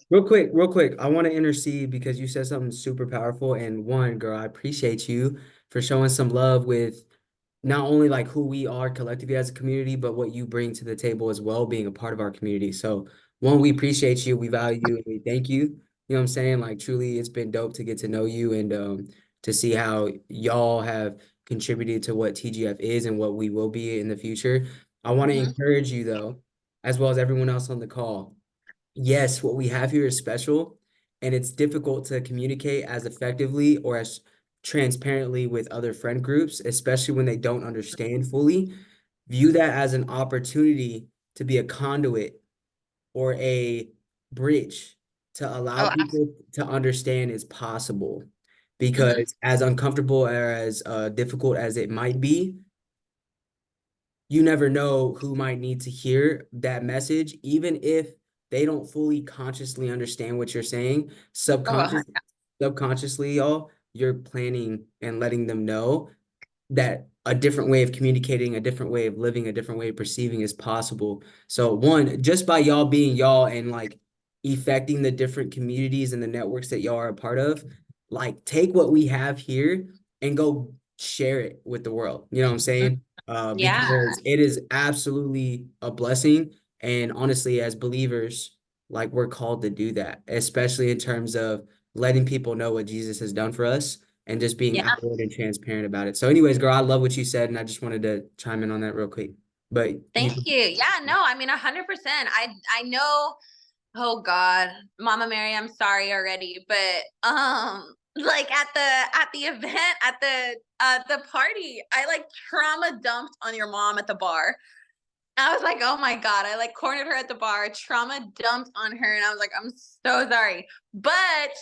Real quick. I want to intercede because you said something super powerful. And one, girl, I appreciate you for showing some love with not only like who we are collectively as a community, but what you bring to the table as well, being a part of our community. So one, we appreciate you, we value you, and we thank you. You know what I'm saying? Like truly, it's been dope to get to know you and to see how y'all have contributed to what TGF is and what we will be in the future. I want to encourage you though, as well as everyone else on the call. Yes, what we have here is special, and it's difficult to communicate as effectively or as transparently with other friend groups, especially when they don't understand fully. View that as an opportunity to be a conduit or a bridge to allow Oh, people to understand is possible. absolutely. Because as uncomfortable or as difficult as it might be, you never know who might need to hear that message, even if they don't fully consciously understand what you're saying. Subconsciously, y'all, you're planning and letting them know that a different way of communicating, a different way of living, a different way of perceiving is possible. So one, just by y'all being y'all and like affecting the different communities and the networks that y'all are a part of, like take what we have here and go share it with the world. You know what I'm saying? Yeah. because it is absolutely a blessing. And honestly, as believers, like we're called to do that, especially in terms of letting people know what Jesus has done for us and just being Yeah. outward and transparent about it. So, anyways, girl, I love what you said, and I just wanted to chime in on that real quick. But Thank you. Yeah, no, I mean 100%. I know, oh God, Mama Mary, I'm sorry already, but like at the event, at the party, I like trauma dumped on your mom at the bar. I was like, oh my God. I like cornered her at the bar, trauma dumped on her. And I was like, I'm so sorry. But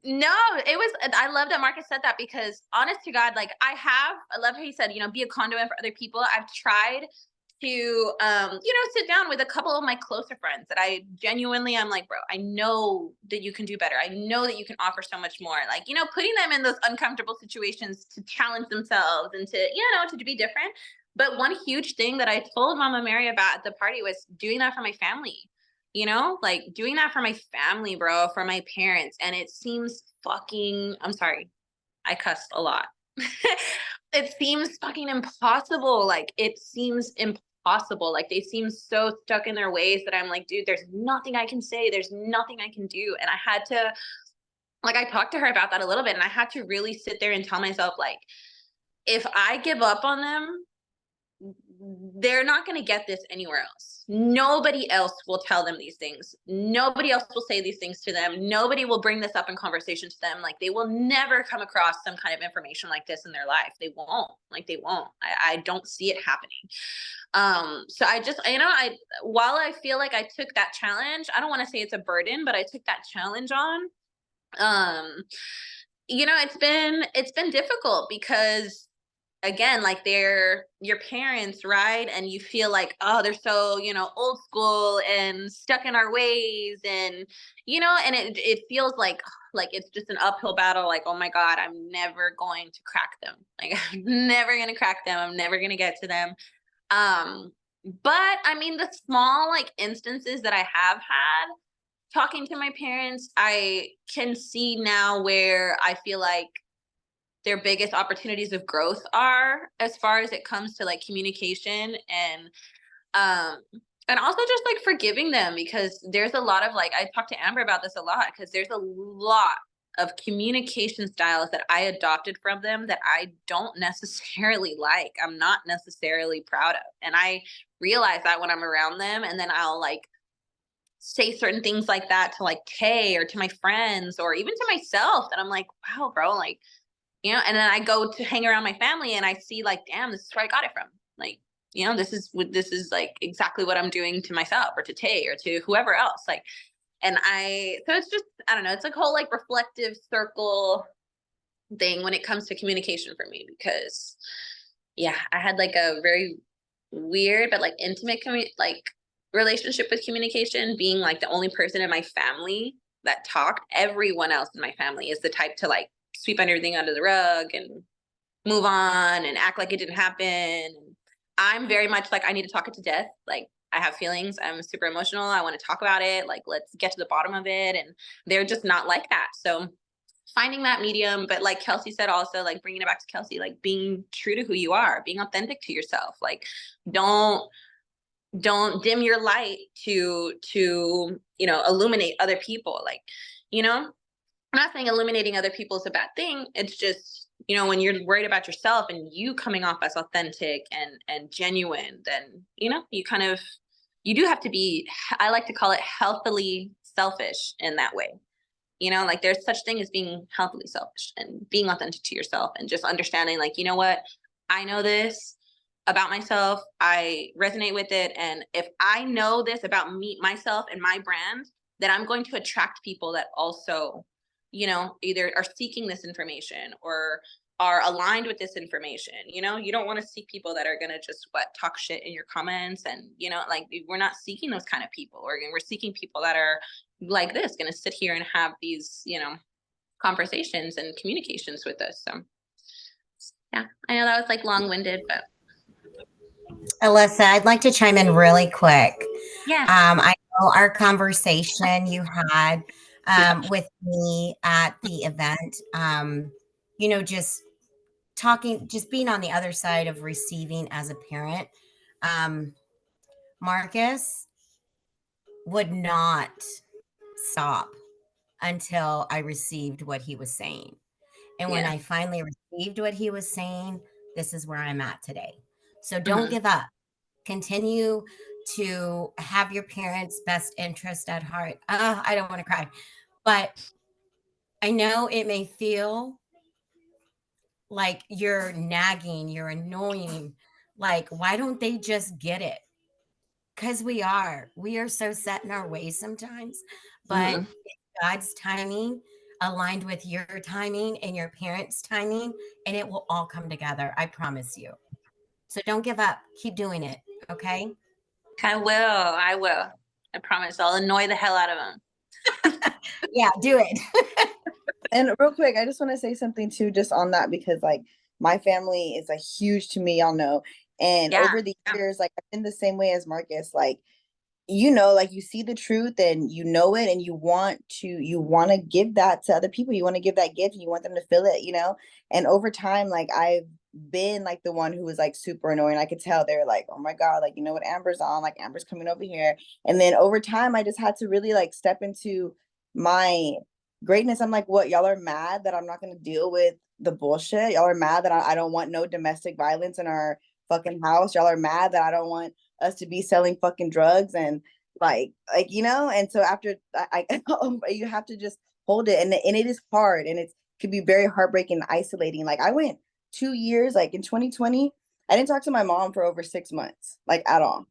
no, it was, I love that Marcus said that because honest to God, like I love how he said, be a conduit for other people. I've tried to sit down with a couple of my closer friends that I genuinely, I'm like, bro, I know that you can do better. I know that you can offer so much more. Like, putting them in those uncomfortable situations to challenge themselves and to be different. But one huge thing that I told Mama Mary about at the party was doing that for my family, like doing that for my family, bro, for my parents. And it seems I'm sorry, I cussed a lot. It seems fucking impossible. Like, it seems impossible. Like, they seem so stuck in their ways that I'm like, dude, there's nothing I can say. There's nothing I can do. And I had to, like, I talked to her about that a little bit, and I had to really sit there and tell myself, like, if I give up on them, they're not going to get this anywhere else. Nobody else will tell them these things. Nobody else will say these things to them. Nobody will bring this up in conversation to them. Like, they will never come across some kind of information like this in their life. They won't. I don't see it happening. So I just, while I feel like I took that challenge, I don't want to say it's a burden, but I took that challenge on. It's been difficult because, again, like, they're your parents, right? And you feel like, oh, they're so, old school and stuck in our ways. And, and it feels like it's just an uphill battle. Like, oh my God, I'm never going to crack them. Like, I'm never going to crack them. I'm never going to get to them. But I mean, the small, like, instances that I have had talking to my parents, I can see now where I feel like their biggest opportunities of growth are, as far as it comes to, like, communication and also just, like, forgiving them, because there's a lot of, like, I talk to Amber about this a lot, because there's a lot of communication styles that I adopted from them that I don't necessarily like. I'm not necessarily proud of. And I realize that when I'm around them, and then I'll, like, say certain things like that to, like, Tay or to my friends or even to myself, that I'm like, wow, bro, like, and then I go to hang around my family and I see, like, damn, this is where I got it from. Like, this is like exactly what I'm doing to myself or to Tay or to whoever else. Like, so it's just, I don't know, it's like a whole, like, reflective circle thing when it comes to communication for me, because yeah, I had, like, a very weird but, like, intimate like relationship with communication, being, like, the only person in my family that talked. Everyone else in my family is the type to, like, sweep everything under the rug and move on and act like it didn't happen. I'm very much like, I need to talk it to death. Like, I have feelings. I'm super emotional. I want to talk about it. Like, let's get to the bottom of it. And they're just not like that. So finding that medium, but like Kelsey said, also, like, bringing it back to Kelsey, like, being true to who you are, being authentic to yourself. Like, don't dim your light to illuminate other people. Like, I'm not saying illuminating other people is a bad thing. It's just, when you're worried about yourself and you coming off as authentic and genuine, then, you do have to be, I like to call it healthily selfish in that way. Like, there's such thing as being healthily selfish and being authentic to yourself and just understanding, like, you know what, I know this about myself. I resonate with it. And if I know this about me, myself and my brand, then I'm going to attract people that also, either are seeking this information or are aligned with this information. You don't want to seek people that are going to just talk shit in your comments. And, like, we're not seeking those kind of people. We're seeking people that are like this, going to sit here and have these, conversations and communications with us. So yeah, I know that was, like, long-winded, but Alyssa, I'd like to chime in really quick. yeah. I know our conversation you had with me at the event, just talking, just being on the other side of receiving as a parent, Marcus would not stop until I received what he was saying. And when Yeah. I finally received what he was saying, this is where I'm at today. So don't Mhm. give up. Continue to have your parents' best interest at heart. I don't want to cry, but I know it may feel like you're nagging, you're annoying. Like, why don't they just get it? Because we are so set in our ways sometimes, but Mhm. God's timing aligned with your timing and your parents' timing, and it will all come together. I promise you. So don't give up. Keep doing it. Okay. I will. I will. I promise. I'll annoy the hell out of him. Yeah, do it. And real quick, I just want to say something too, just on that, because like my family is like huge to me, y'all know. And Yeah. over the years, like I've been the same way as Marcus. Like, you know, like you see the truth and you know it, and you want to give that to other people. You want to give that gift and you want them to feel it, you know. And over time, like I've been like the one who was like super annoying. I could tell they're like, oh my God, like you know what Amber's on, like Amber's coming over here. And then over time, I just had to really like step into my greatness. I'm like, what, y'all are mad that I'm not gonna deal with the bullshit? Y'all are mad that I don't want no domestic violence in our fucking house. Y'all are mad that I don't want us to be selling fucking drugs and like you know. And so after I you have to just hold it, and it is hard, and it could be very heartbreaking and isolating. Like I went 2 years, like in 2020, I didn't talk to my mom for over 6 months, like at all.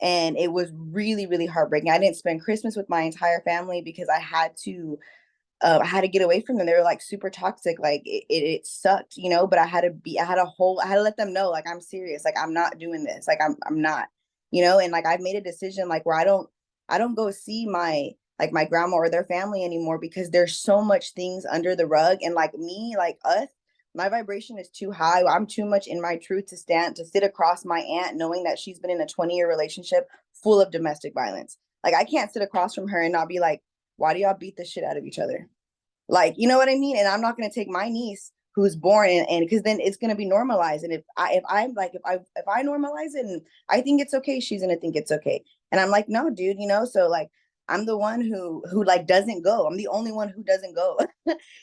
And it was really, really heartbreaking. I didn't spend Christmas with my entire family because I had to get away from them. They were like super toxic. Like it sucked, you know, but I had to let them know, like, I'm serious. Like, I'm not doing this. Like, I'm not, you know, and like, I've made a decision, like, where I don't go see my grandma or their family anymore because there's so much things under the rug. And like me, like us, my vibration is too high. I'm too much in my truth to sit across my aunt knowing that she's been in a 20-year relationship full of domestic violence. Like, I can't sit across from her and not be like, why do y'all beat the shit out of each other? Like, you know what I mean? And I'm not going to take my niece who's born and because then it's going to be normalized. And if I normalize it and I think it's okay, she's going to think it's okay. And I'm like, no, dude, you know. So like, I'm the one who like doesn't go. I'm the only one who doesn't go.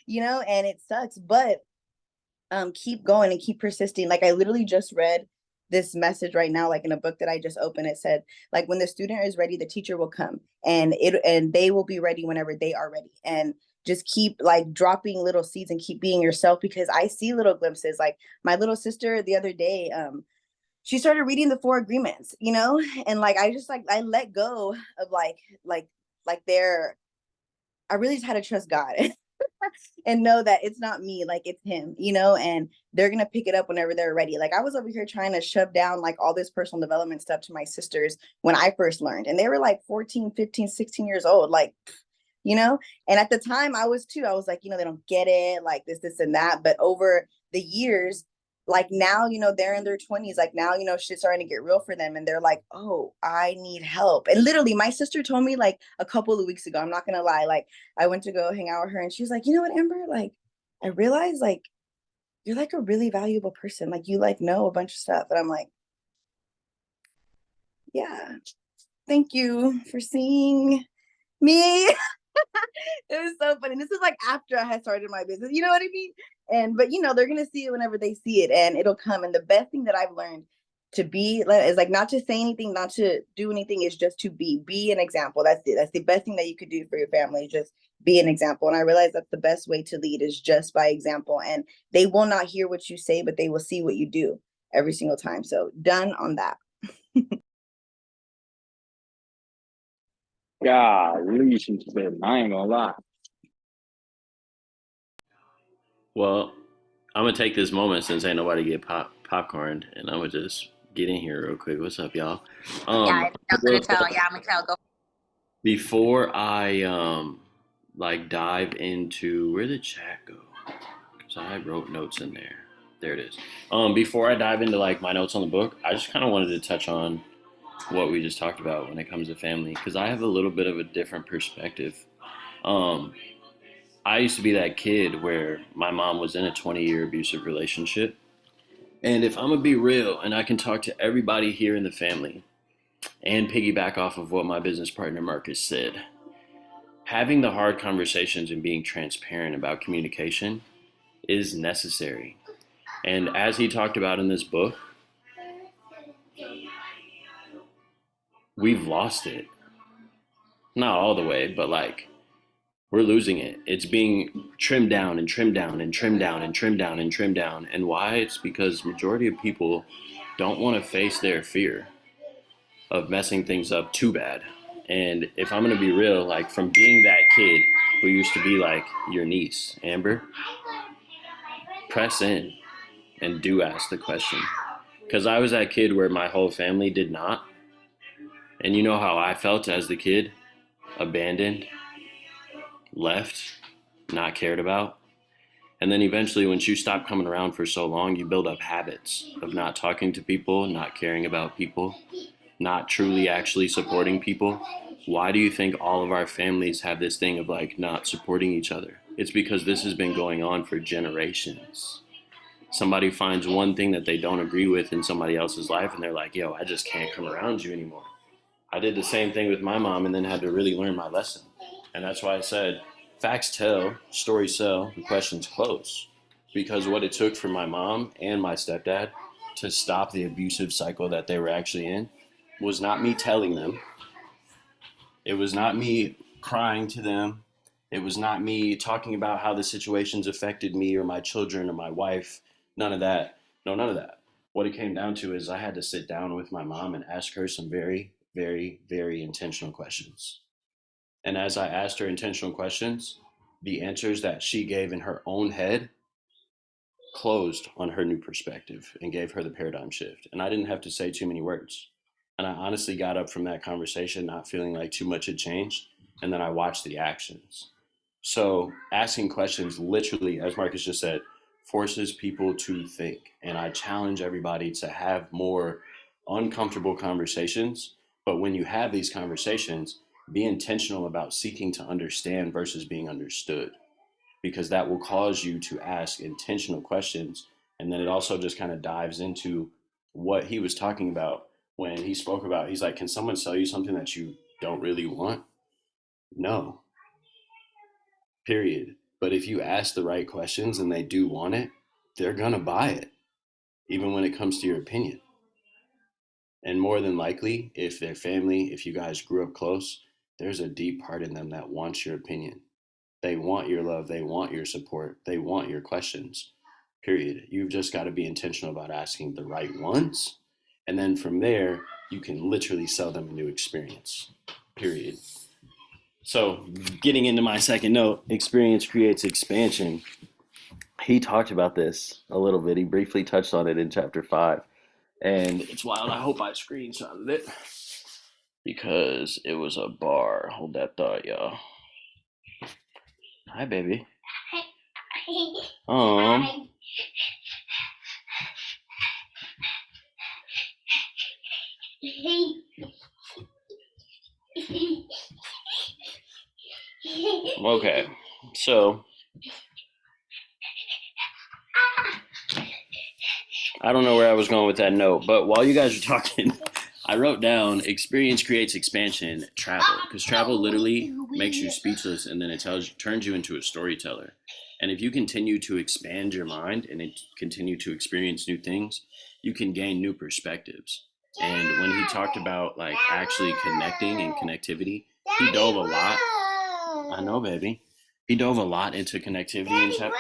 You know, and it sucks, but keep going and keep persisting. Like I literally just read this message right now, like in a book that I just opened. It said, like, when the student is ready, the teacher will come, and they will be ready whenever they are ready. And just keep like dropping little seeds and keep being yourself, because I see little glimpses. Like my little sister the other day, she started reading the Four Agreements, you know. And like I just like I let go of like their I really just had to trust God and know that it's not me, like it's him, you know. And they're gonna pick it up whenever they're ready. Like I was over here trying to shove down like all this personal development stuff to my sisters when I first learned, and they were like 14, 15, 16 years old, like, you know. And at the time I was too. I was like, you know, they don't get it, like this and that. But over the years, like now, you know, they're in their 20s, like now, you know, shit's starting to get real for them, and they're like, oh, I need help. And literally my sister told me like a couple of weeks ago, I'm not gonna lie, like I went to go hang out with her, and she was like, you know what, Amber, like I realized like you're like a really valuable person, like you like know a bunch of stuff. And I'm like, yeah, thank you for seeing me. It was so funny. This is like after I had started my business, you know what I mean? And but you know, they're gonna see it whenever they see it, and it'll come. And the best thing that I've learned to be is like not to say anything, not to do anything, is just to be an example. That's it. That's the best thing that you could do for your family, just be an example. And I realized that the best way to lead is just by example. And they will not hear what you say, but they will see what you do every single time. So done on that. Golly, she's been. I ain't gonna lie. Well, I'm gonna take this moment since ain't nobody get popcorn, and I'm gonna just get in here real quick. What's up, y'all? Yeah, I'm gonna tell. Yeah, I'm gonna tell. Go. Before I like dive into where did chat go? Because I wrote notes in there. There it is. Before I dive into like my notes on the book, I just kind of wanted to touch on what we just talked about when it comes to family, because I have a little bit of a different perspective. Um, I used to be that kid where my mom was in a 20-year abusive relationship. And if I'm going to be real and I can talk to everybody here in the family and piggyback off of what my business partner Marcus said, having the hard conversations and being transparent about communication is necessary. And as he talked about in this book, we've lost it. Not all the way, but like we're losing it. It's being trimmed down and trimmed down and trimmed down and trimmed down and trimmed down. And why? It's because majority of people don't want to face their fear of messing things up too bad. And if I'm going to be real, like from being that kid who used to be like your niece, Amber, press in and do ask the question. Because I was that kid where my whole family did not. And you know how I felt as the kid? Abandoned, left, not cared about. And then eventually, once you stop coming around for so long, you build up habits of not talking to people, not caring about people, not truly actually supporting people. Why do you think all of our families have this thing of like not supporting each other? It's because this has been going on for generations. Somebody finds one thing that they don't agree with in somebody else's life and they're like, yo, I just can't come around you anymore. I did the same thing with my mom and then had to really learn my lesson. And that's why I said, facts tell, stories sell, the questions close. Because what it took for my mom and my stepdad to stop the abusive cycle that they were actually in was not me telling them. It was not me crying to them. It was not me talking about how the situations affected me or my children or my wife. None of that. No, none of that. What it came down to is I had to sit down with my mom and ask her some very, very, very intentional questions. And as I asked her intentional questions, the answers that she gave in her own head closed on her new perspective and gave her the paradigm shift. And I didn't have to say too many words. And I honestly got up from that conversation not feeling like too much had changed. And then I watched the actions. So asking questions literally, as Marcus just said, forces people to think. And I challenge everybody to have more uncomfortable conversations. But when you have these conversations, be intentional about seeking to understand versus being understood, because that will cause you to ask intentional questions. And then it also just kind of dives into what he was talking about when he spoke about, he's like, can someone sell you something that you don't really want? No, period. But if you ask the right questions and they do want it, they're going to buy it, even when it comes to your opinion. And more than likely, if their family, if you guys grew up close, there's a deep part in them that wants your opinion. They want your love. They want your support. They want your questions, period. You've just got to be intentional about asking the right ones. And then from there, you can literally sell them a new experience, period. So, getting into my second note, experience creates expansion. He talked about this a little bit. He briefly touched on it in chapter 5. And it's wild. I hope I screenshotted it because it was a bar. Hold that thought, y'all. Hi, baby. Okay, so I don't know where I was going with that note, but while you guys are talking, I wrote down experience creates expansion, travel, because travel literally makes you speechless and then it turns you into a storyteller. And if you continue to expand your mind and continue to experience new things, you can gain new perspectives. And when he talked about like actually connecting and connectivity, he dove a lot. I know, baby. He dove a lot into connectivity and stuff.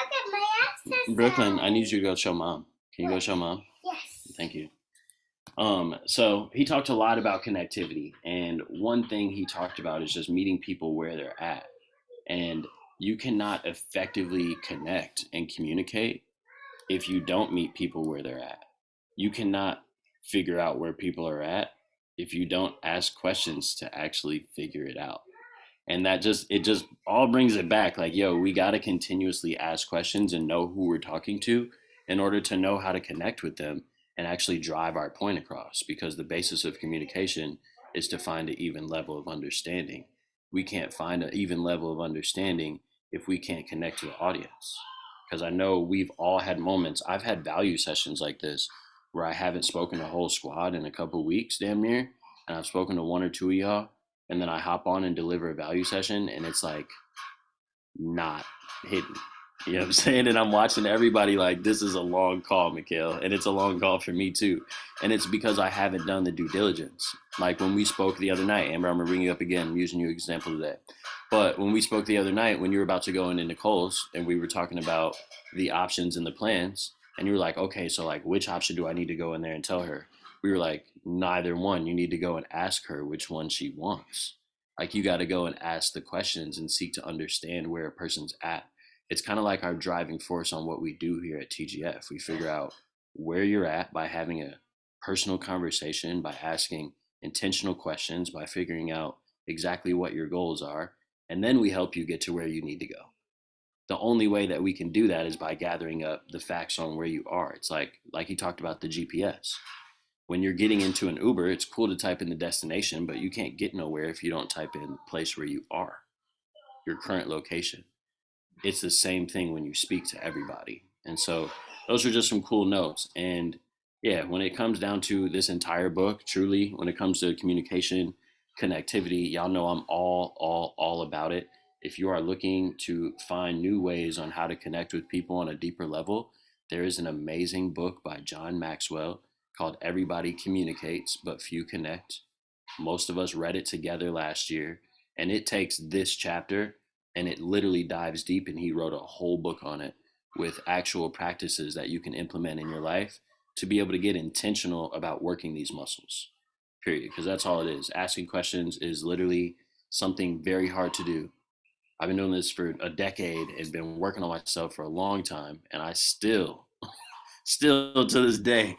Brooklyn, I need you to go show mom. Can you go show mom? Yes. Thank you. So he talked a lot about connectivity, and one thing he talked about is just meeting people where they're at. And you cannot effectively connect and communicate if you don't meet people where they're at. You cannot figure out where people are at if you don't ask questions to actually figure it out. And that just all brings it back like, yo, we got to continuously ask questions and know who we're talking to in order to know how to connect with them and actually drive our point across, because the basis of communication is to find an even level of understanding. We can't find an even level of understanding if we can't connect to the audience. Because I know we've all had moments. I've had value sessions like this where I haven't spoken to a whole squad in a couple weeks, damn near, and I've spoken to one or two of y'all, and then I hop on and deliver a value session, and it's like not hitting. You know what I'm saying? And I'm watching everybody like, this is a long call, Mikhail. And it's a long call for me too. And it's because I haven't done the due diligence. Like when we spoke the other night, Amber, I'm gonna bring you up again. I'm using your example today. But when we spoke the other night, when you were about to go into Nicole's and we were talking about the options and the plans, and you were like, okay, so like which option do I need to go in there and tell her? We were like, neither one. You need to go and ask her which one she wants. Like you got to go and ask the questions and seek to understand where a person's at. It's kind of like our driving force on what we do here at TGF. We figure out where you're at by having a personal conversation, by asking intentional questions, by figuring out exactly what your goals are, and then we help you get to where you need to go. The only way that we can do that is by gathering up the facts on where you are. It's like you talked about the GPS. When you're getting into an Uber, it's cool to type in the destination, but you can't get nowhere if you don't type in the place where you are, your current location. It's the same thing when you speak to everybody. And so those are just some cool notes. And yeah, when it comes down to this entire book, truly, when it comes to communication, connectivity, y'all know I'm all about it. If you are looking to find new ways on how to connect with people on a deeper level, there is an amazing book by John Maxwell called Everybody Communicates, But Few Connect. Most of us read it together last year, and it takes this chapter and it literally dives deep, and he wrote a whole book on it with actual practices that you can implement in your life to be able to get intentional about working these muscles, period. Because that's all it is. Asking questions is literally something very hard to do. I've been doing this for a decade and been working on myself for a long time, and I still to this day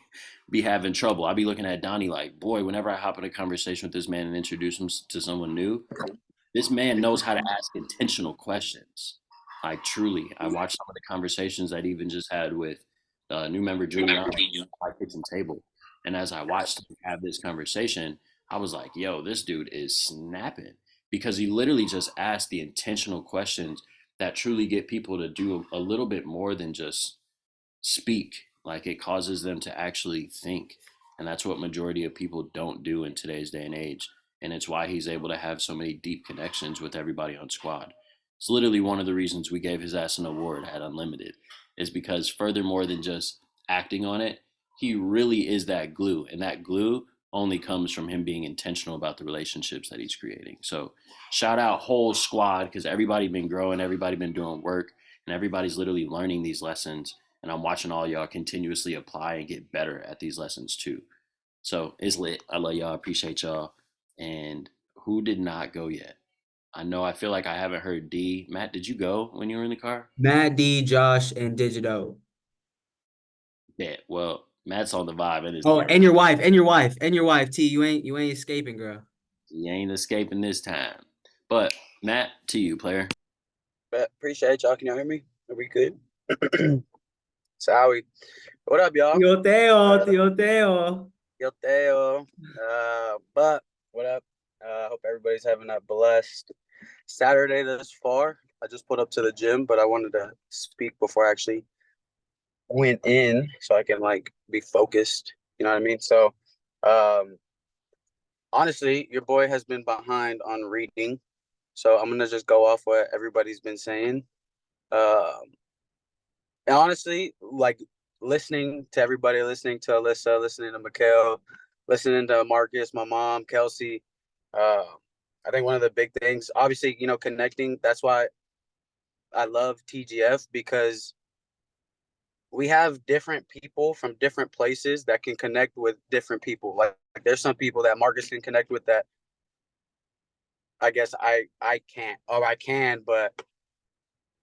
be having trouble. I be looking at Donnie like, boy, whenever I hop in a conversation with this man and introduce him to someone new, this man knows how to ask intentional questions. Like truly, I watched some of the conversations that he even just had with new member Julian at our kitchen table, and as I watched him have this conversation, I was like, "Yo, this dude is snapping," because he literally just asked the intentional questions that truly get people to do a little bit more than just speak. Like it causes them to actually think, and that's what majority of people don't do in today's day and age. And it's why he's able to have so many deep connections with everybody on squad. It's literally one of the reasons we gave his ass an award at Unlimited, is because furthermore than just acting on it, he really is that glue, and that glue only comes from him being intentional about the relationships that he's creating. So shout out whole squad, because everybody been growing, everybody been doing work, and everybody's literally learning these lessons, and I'm watching all y'all continuously apply and get better at these lessons too. So it's lit. I love y'all. Appreciate y'all. And who did not go yet? I know I feel like I haven't heard D. Matt, did you go when you were in the car? Matt, D, Josh, and Digito. Yeah. Well, Matt's on the vibe, and Oh, and your wife, and your wife, and your wife, T. You ain't escaping, girl. he ain't escaping this time. But Matt, to you, player. Appreciate y'all. Can y'all hear me? Are we good? So what up, y'all? Tío Teo, Tío Teo. Yo Teo. But what up? Hope everybody's having a blessed Saturday thus far. I just put up to the gym, but I wanted to speak before I actually went in so I can like be focused. You know what I mean? So honestly, your boy has been behind on reading. So I'm gonna just go off what everybody's been saying. And honestly, like listening to everybody, listening to Alyssa, listening to Mikhail, listening to Marcus, my mom, Kelsey. I think one of the big things, obviously, connecting. That's why I love TGF, because we have different people from different places that can connect with different people. Like there's some people that Marcus can connect with that I guess I can't, or I can, but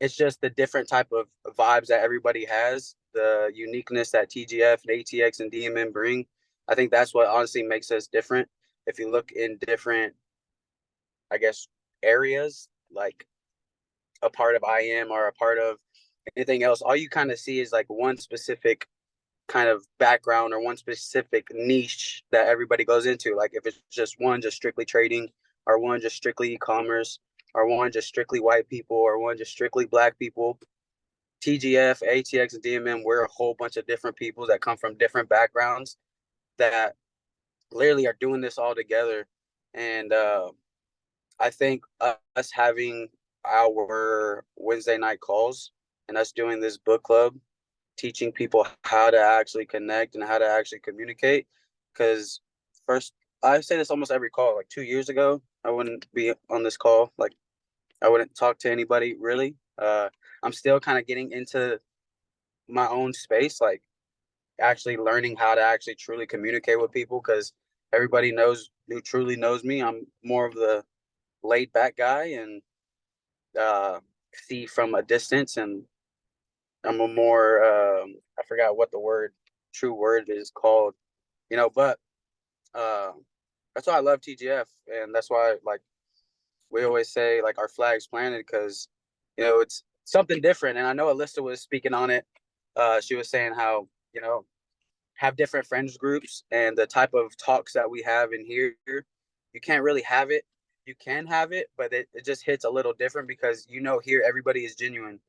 it's just the different type of vibes that everybody has, the uniqueness that TGF and ATX and DMN bring. I think that's what honestly makes us different. If you look in different, I guess, areas, like a part of IM or a part of anything else, all you kind of see is like one specific kind of background or one specific niche that everybody goes into. Like if it's just one just strictly trading, or one just strictly e-commerce, Are one just strictly white people? Are one just strictly black people? TGF, ATX, and DMM, we're a whole bunch of different people that come from different backgrounds that literally are doing this all together. And I think us having our Wednesday night calls and us doing this book club, teaching people how to actually connect and how to actually communicate. Because first, I say this almost every call. Like 2 years ago, I wouldn't be on this call. Like I wouldn't talk to anybody really. I'm still kind of getting into my own space, like actually learning how to actually truly communicate with people. Because everybody knows who truly knows me. I'm more of the laid back guy and see from a distance, and I'm a more I forgot what the true word is called, but uh, that's why I love TGF, and that's why like we always say like our flag's planted because it's something different. And I know Alyssa was speaking on it. She was saying how have different friends groups, and the type of talks that we have in here, you can't really have it. You can have it, but it just hits a little different because here everybody is genuine.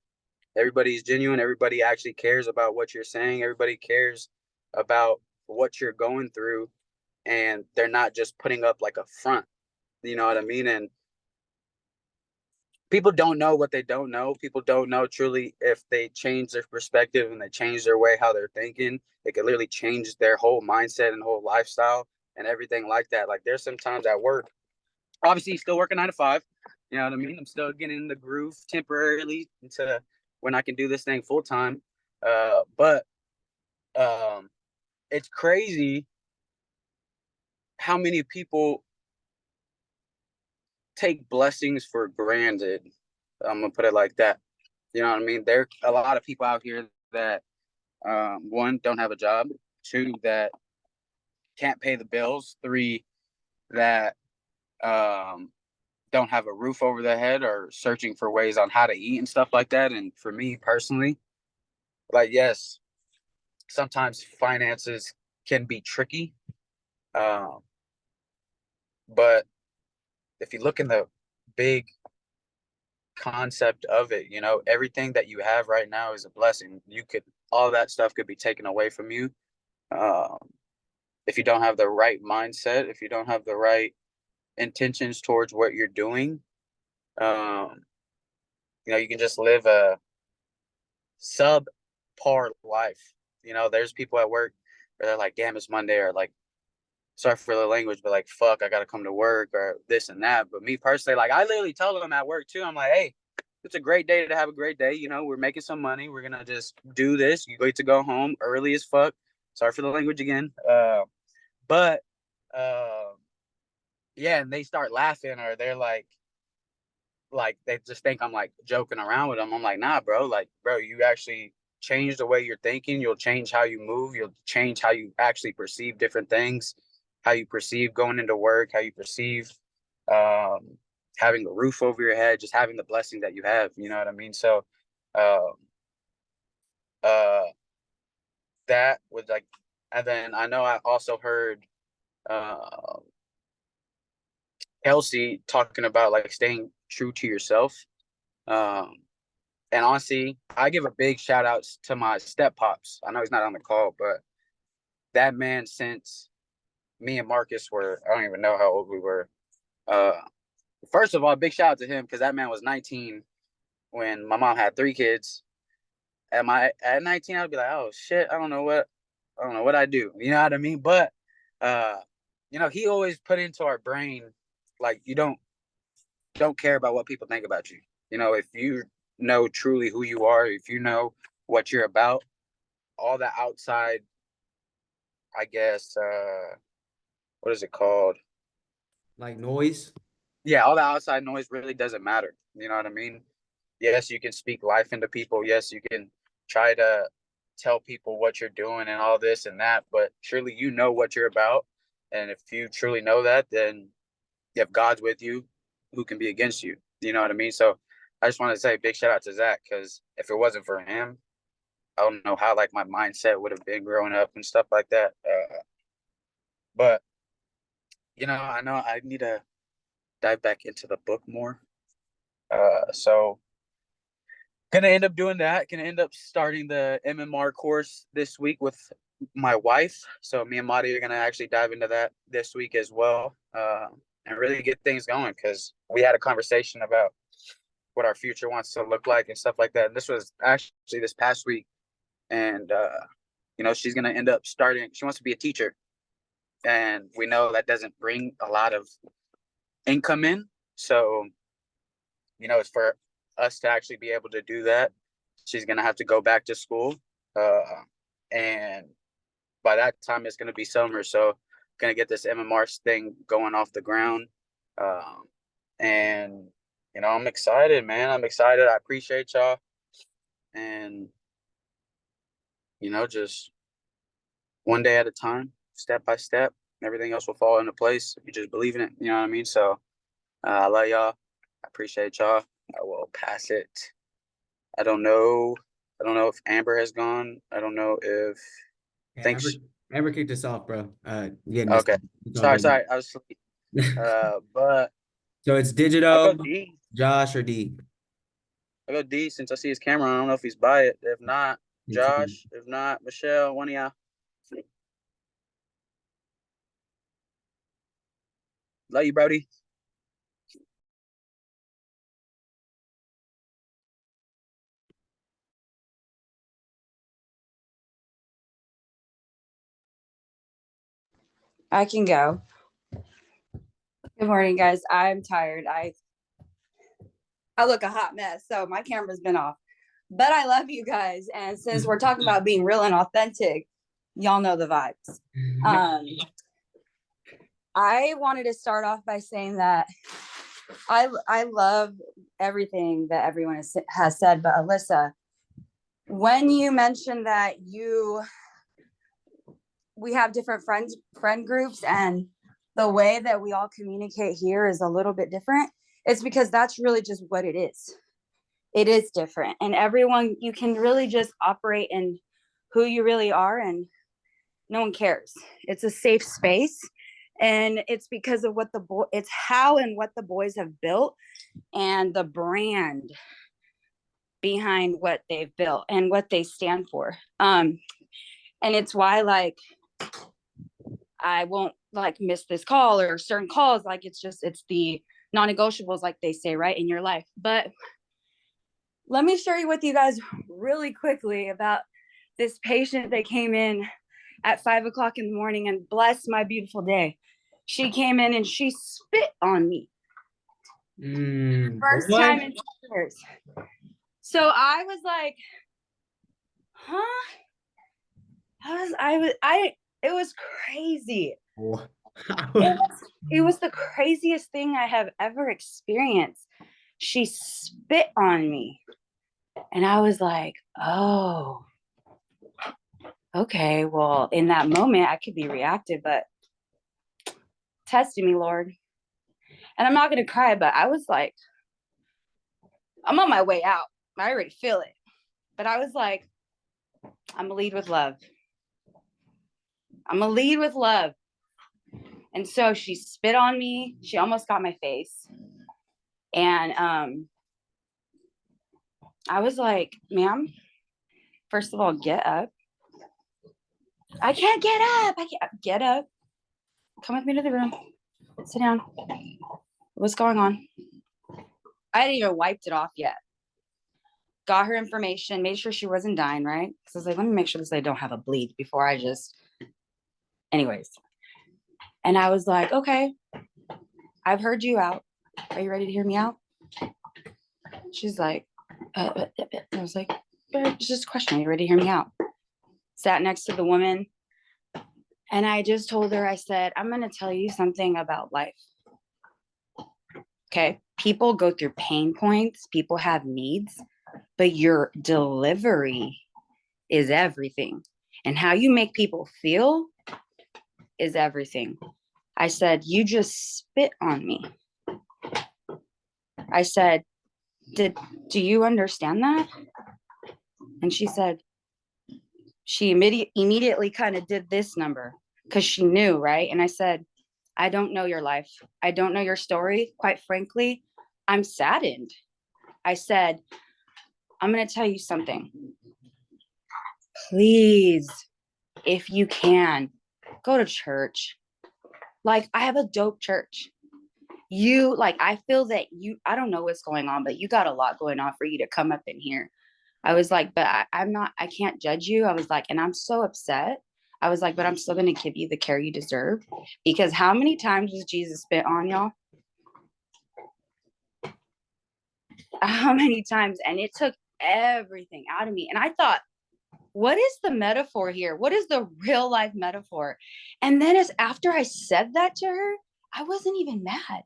Everybody is genuine. Everybody actually cares about what you're saying. Everybody cares about what you're going through, and they're not just putting up like a front. You know what I mean? And people don't know what they don't know. People don't know truly if they change their perspective and they change their way how they're thinking, it could literally change their whole mindset and whole lifestyle and everything like that. Like there's sometimes at work, obviously still working 9 to 5. You know what I mean? I'm still getting in the groove temporarily until when I can do this thing full time. But it's crazy how many people take blessings for granted. I'm gonna put it like that. You know what I mean? There are a lot of people out here that one, don't have a job, two, that can't pay the bills, three, that don't have a roof over their head or searching for ways on how to eat and stuff like that. And for me personally, like yes, sometimes finances can be tricky, um, but if you look in the big concept of it, everything that you have right now is a blessing. All that stuff could be taken away from you. Um, if you don't have the right mindset, if you don't have the right intentions towards what you're doing, um, you can just live a subpar life. There's people at work where they're like, damn, it's Monday, or like, sorry for the language, but like, fuck, I gotta come to work or this and that. But me personally, like, I literally tell them at work too, I'm like, hey, it's a great day to have a great day. We're making some money. We're gonna just do this. You get to go home early as fuck. Sorry for the language again. But yeah, and they start laughing, or they're like they just think I'm like joking around with them. I'm like, nah, bro. Like, bro, you actually change the way you're thinking. You'll change how you move. You'll change how you actually perceive different things, how you perceive going into work, how you perceive um, having a roof over your head, just having the blessing that you have. You know what I mean? So, um, uh, that was like, and then I know I also heard uh, Kelsey talking about like staying true to yourself. Um, And honestly, I give a big shout out to my step pops. I know he's not on the call, but that man, since me and Marcus were, I don't even know how old we were. Uh, First of all, big shout out to him because that man was 19 when my mom had 3 kids. At 19, I'd be like, oh shit, I don't know what I do. You know what I mean? But uh, he always put into our brain like you don't care about what people think about you. If you know truly who you are, if you know what you're about, all the outside, I guess, what is it called? Like noise. Yeah, all the outside noise really doesn't matter. You know what I mean? Yes, you can speak life into people. Yes, you can try to tell people what you're doing and all this and that, but surely you know what you're about. And if you truly know that, then if God's with you, who can be against you? You know what I mean? So I just want to say big shout out to Zach, because if it wasn't for him, I don't know how like my mindset would have been growing up and stuff like that. But I know I need to dive back into the book more. So gonna end up doing that. Gonna end up starting the MMR course this week with my wife. So me and Madi are gonna actually dive into that this week as well, and really get things going, because we had a conversation about what our future wants to look like and stuff like that. And this was actually this past week, and she's gonna end up starting. She wants to be a teacher, and we know that doesn't bring a lot of income in. So it's for us to actually be able to do that. She's gonna have to go back to school, and by that time it's gonna be summer. So gonna get this MMR thing going off the ground, and I'm excited, man. I'm excited. I appreciate y'all, and just one day at a time, step by step. Everything else will fall into place if you just believe in it. You know what I mean? So I love y'all. I appreciate y'all. I will pass it. I don't know. I don't know if Amber has gone. I don't know if. Yeah, Thanks. Amber kicked us off, bro. Okay. Sorry. I was asleep. But So it's I'll Digital, go D. Josh, or D. I'll go D since I see his camera. I don't know if he's by it. If not, Josh. If not, Michelle. One of y'all. Love you, Brody. I can go. Good morning, guys. I'm tired. I look a hot mess, so my camera's been off. But I love you guys. And since we're talking about being real and authentic, y'all know the vibes. I wanted to start off by saying that I love everything that everyone has said, but Alyssa, when you mentioned that we have different friend groups, and the way that we all communicate here is a little bit different, it's because that's really just what it is. It is different, and everyone, you can really just operate in who you really are, and no one cares. It's a safe space, and it's because of it's how and what the boys have built, and the brand behind what they've built and what they stand for. And it's why, I won't miss this call or certain calls. It's the non-negotiables, like they say, right, in your life. But let me share with you guys really quickly about this patient that came in at 5:00 in the morning, and bless my beautiful day. She came in and she spit on me. First time in 2 years. So I was like, huh? It was crazy. It was the craziest thing I have ever experienced. She spit on me. And I was like, oh, okay. Well, in that moment, I could be reactive, but tested me, Lord. And I'm not going to cry, but I was like, I'm on my way out. I already feel it. But I was like, I'm going to lead with love. I'm going to lead with love. And so she spit on me. She almost got my face. And I was like, ma'am, first of all, get up. I can't get up. I can't get up. Come with me to the room. Sit down. What's going on? I hadn't even wiped it off yet. Got her information, made sure she wasn't dying, right? Because I was like, let me make sure this lady don't have a bleed before I just, anyways. And I was like, okay, I've heard you out. Are you ready to hear me out? She's like, I was like, it's just a question. Are you ready to hear me out? Sat next to the woman. And I just told her, I said, I'm going to tell you something about life. Okay. People go through pain points. People have needs, but your delivery is everything. And how you make people feel is everything. I said, you just spit on me. I said, do you understand that? And she said, she immediately kind of did this number because she knew, right? And I said, I don't know your life. I don't know your story. Quite frankly, I'm saddened I said, I'm going to tell you something. Please, if you can, go to church. Like, I have a dope church. I feel that I don't know what's going on, but you got a lot going on for you to come up in here. I was like, but I can't judge you. I was like, and I'm so upset. I was like, but I'm still going to give you the care you deserve. Because how many times was Jesus spit on, y'all? How many times? And it took everything out of me. And I thought, what is the metaphor here? What is the real life metaphor? And then after I said that to her, I wasn't even mad.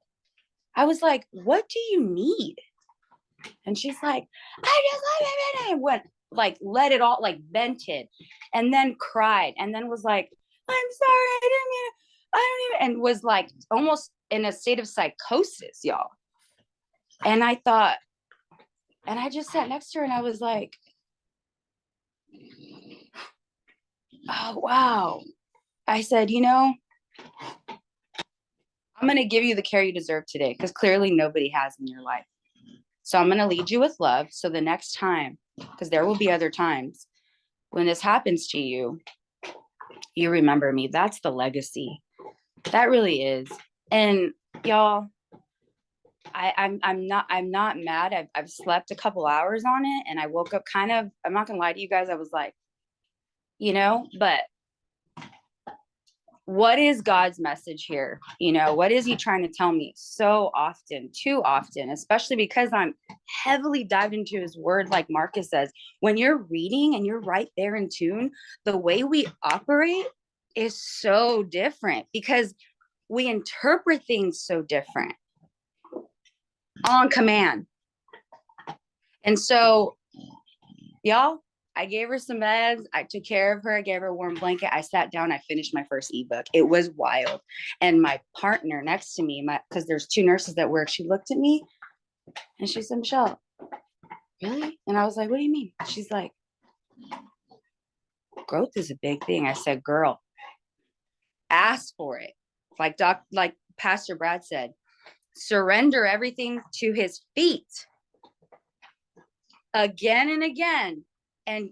I was like, what do you need? And she's like, I just love it. And went like, let it all, like, vented, and then cried, and then was like, I'm sorry, I don't even, and was like almost in a state of psychosis, y'all. And I thought, and I just sat next to her and I was like, oh, wow. I said, I'm going to give you the care you deserve today, because clearly nobody has in your life. So I'm going to lead you with love. So the next time, because there will be other times when this happens to you, you remember me. That's the legacy. That really is. And y'all, I'm not mad. I've slept a couple hours on it, and I woke up kind of, I'm not gonna lie to you guys, I was like, but what is God's message here? What is he trying to tell me? So often, too often, especially because I'm heavily dived into his word, like Marcus says, when you're reading and you're right there in tune, the way we operate is so different because we interpret things so different on command. And so, y'all, I gave her some meds. I took care of her. I gave her a warm blanket. I sat down. I finished my first ebook. It was wild. And my partner next to me, because there's 2 nurses that work, she looked at me and she said, Michelle, really? And I was like, what do you mean? She's like, growth is a big thing. I said, girl, ask for it. Like Pastor Brad said, surrender everything to his feet again and again, and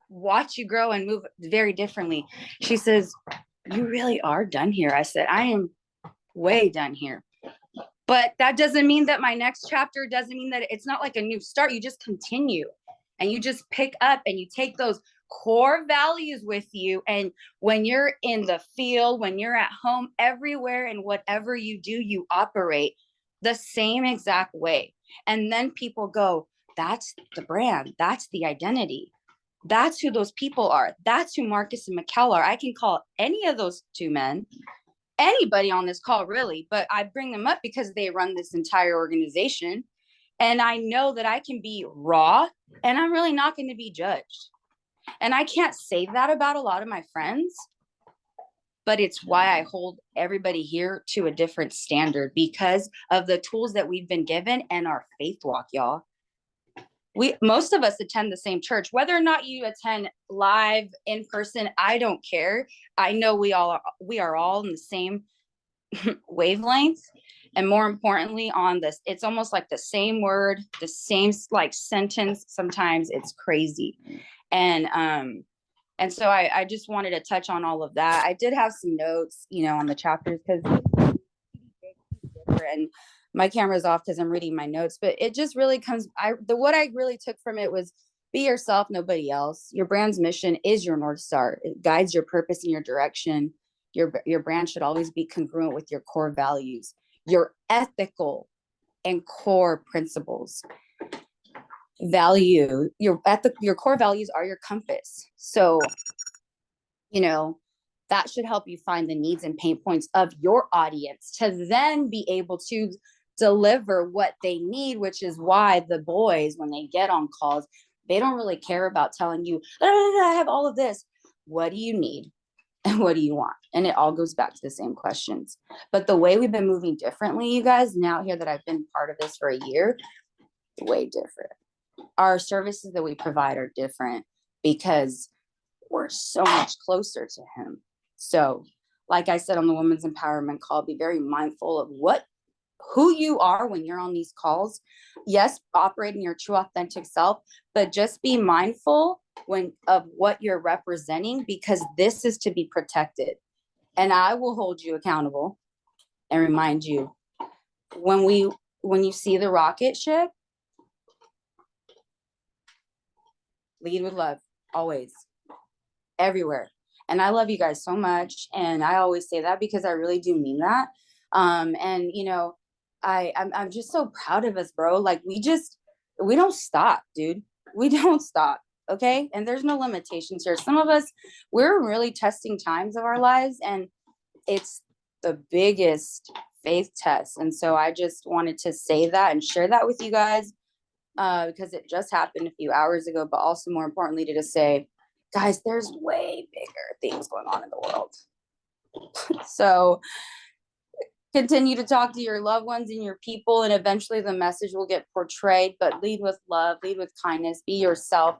watch you grow and move very differently. She says, you really are done here. I said, I am way done here. But that doesn't mean that my next chapter doesn't mean that it's not like a new start. You just continue and you just pick up and you take those core values with you. And when you're in the field, when you're at home, everywhere and whatever you do, you operate the same exact way. And then people go, that's the brand. That's the identity. That's who those people are. That's who Marcus and Mikkel are. I can call any of those 2 men, anybody on this call really, but I bring them up because they run this entire organization. And I know that I can be raw and I'm really not going to be judged. And I can't say that about a lot of my friends, but it's why I hold everybody here to a different standard because of the tools that we've been given and our faith walk, y'all. Most of us attend the same church, whether or not you attend live in person, I don't care. I know we are all in the same wavelength. And more importantly on this, it's almost like the same word, the same like sentence. Sometimes it's crazy. And so I just wanted to touch on all of that. I did have some notes, on the chapters because and my camera's off because I'm reading my notes, but it just really what I really took from it was be yourself, nobody else. Your brand's mission is your North Star. It guides your purpose and your direction. Your brand should always be congruent with your core values, your ethical and core principles. Your core values are your compass. So, that should help you find the needs and pain points of your audience to then be able to deliver what they need, which is why the boys, when they get on calls, they don't really care about telling you, I have all of this. What do you need? And what do you want? And it all goes back to the same questions. But the way we've been moving differently, you guys, now here that I've been part of this for a year, way different. Our services that we provide are different because we're so much closer to him. So, like I said on the Women's Empowerment call, be very mindful of what who you are when you're on these calls. Yes, operating your true authentic self, but just be mindful of what you're representing, because this is to be protected. And I will hold you accountable and remind you when you see the rocket ship, lead with love, always, everywhere. And I love you guys so much. And I always say that because I really do mean that. And you know, I'm just so proud of us, bro. Like we don't stop, dude. We don't stop. Okay. And there's no limitations here. Some of us, we're really testing times of our lives, and it's the biggest faith test. And so I just wanted to say that and share that with you guys, because it just happened a few hours ago, but also more importantly to just say, guys, there's way bigger things going on in the world. So continue to talk to your loved ones and your people, and eventually the message will get portrayed, but lead with love, lead with kindness, be yourself.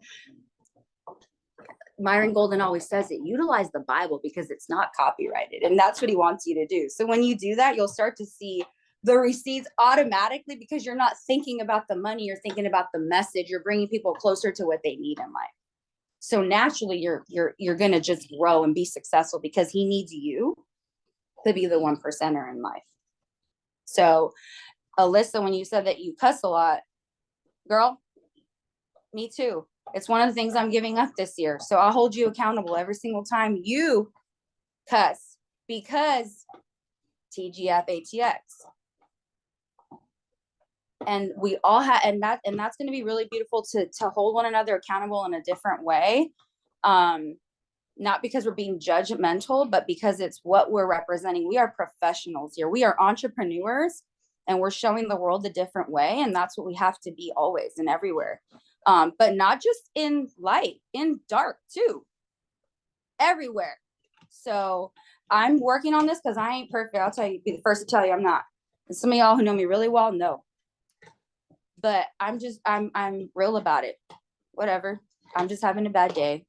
Myron Golden always says it, utilize the Bible because it's not copyrighted, and that's what he wants you to do. So when you do that, you'll start to see the receipts automatically, because you're not thinking about the money, you're thinking about the message. You're bringing people closer to what they need in life. So naturally you're going to just grow and be successful, because he needs you to be the 1%er in life. So Alyssa, when you said that you cuss a lot, girl, me too. It's one of the things I'm giving up this year. So I'll hold you accountable every single time you cuss, because TGF ATX. And we all have, and that's going to be really beautiful to hold one another accountable in a different way. Not because we're being judgmental, but because it's what we're representing. We are professionals here. We are entrepreneurs, and we're showing the world a different way. And that's what we have to be always and everywhere. But not just in light, in dark too, everywhere. So I'm working on this because I ain't perfect. I'll tell you, be the first to tell you I'm not. And some of y'all who know me really well know. But I'm real about it. Whatever. I'm just having a bad day.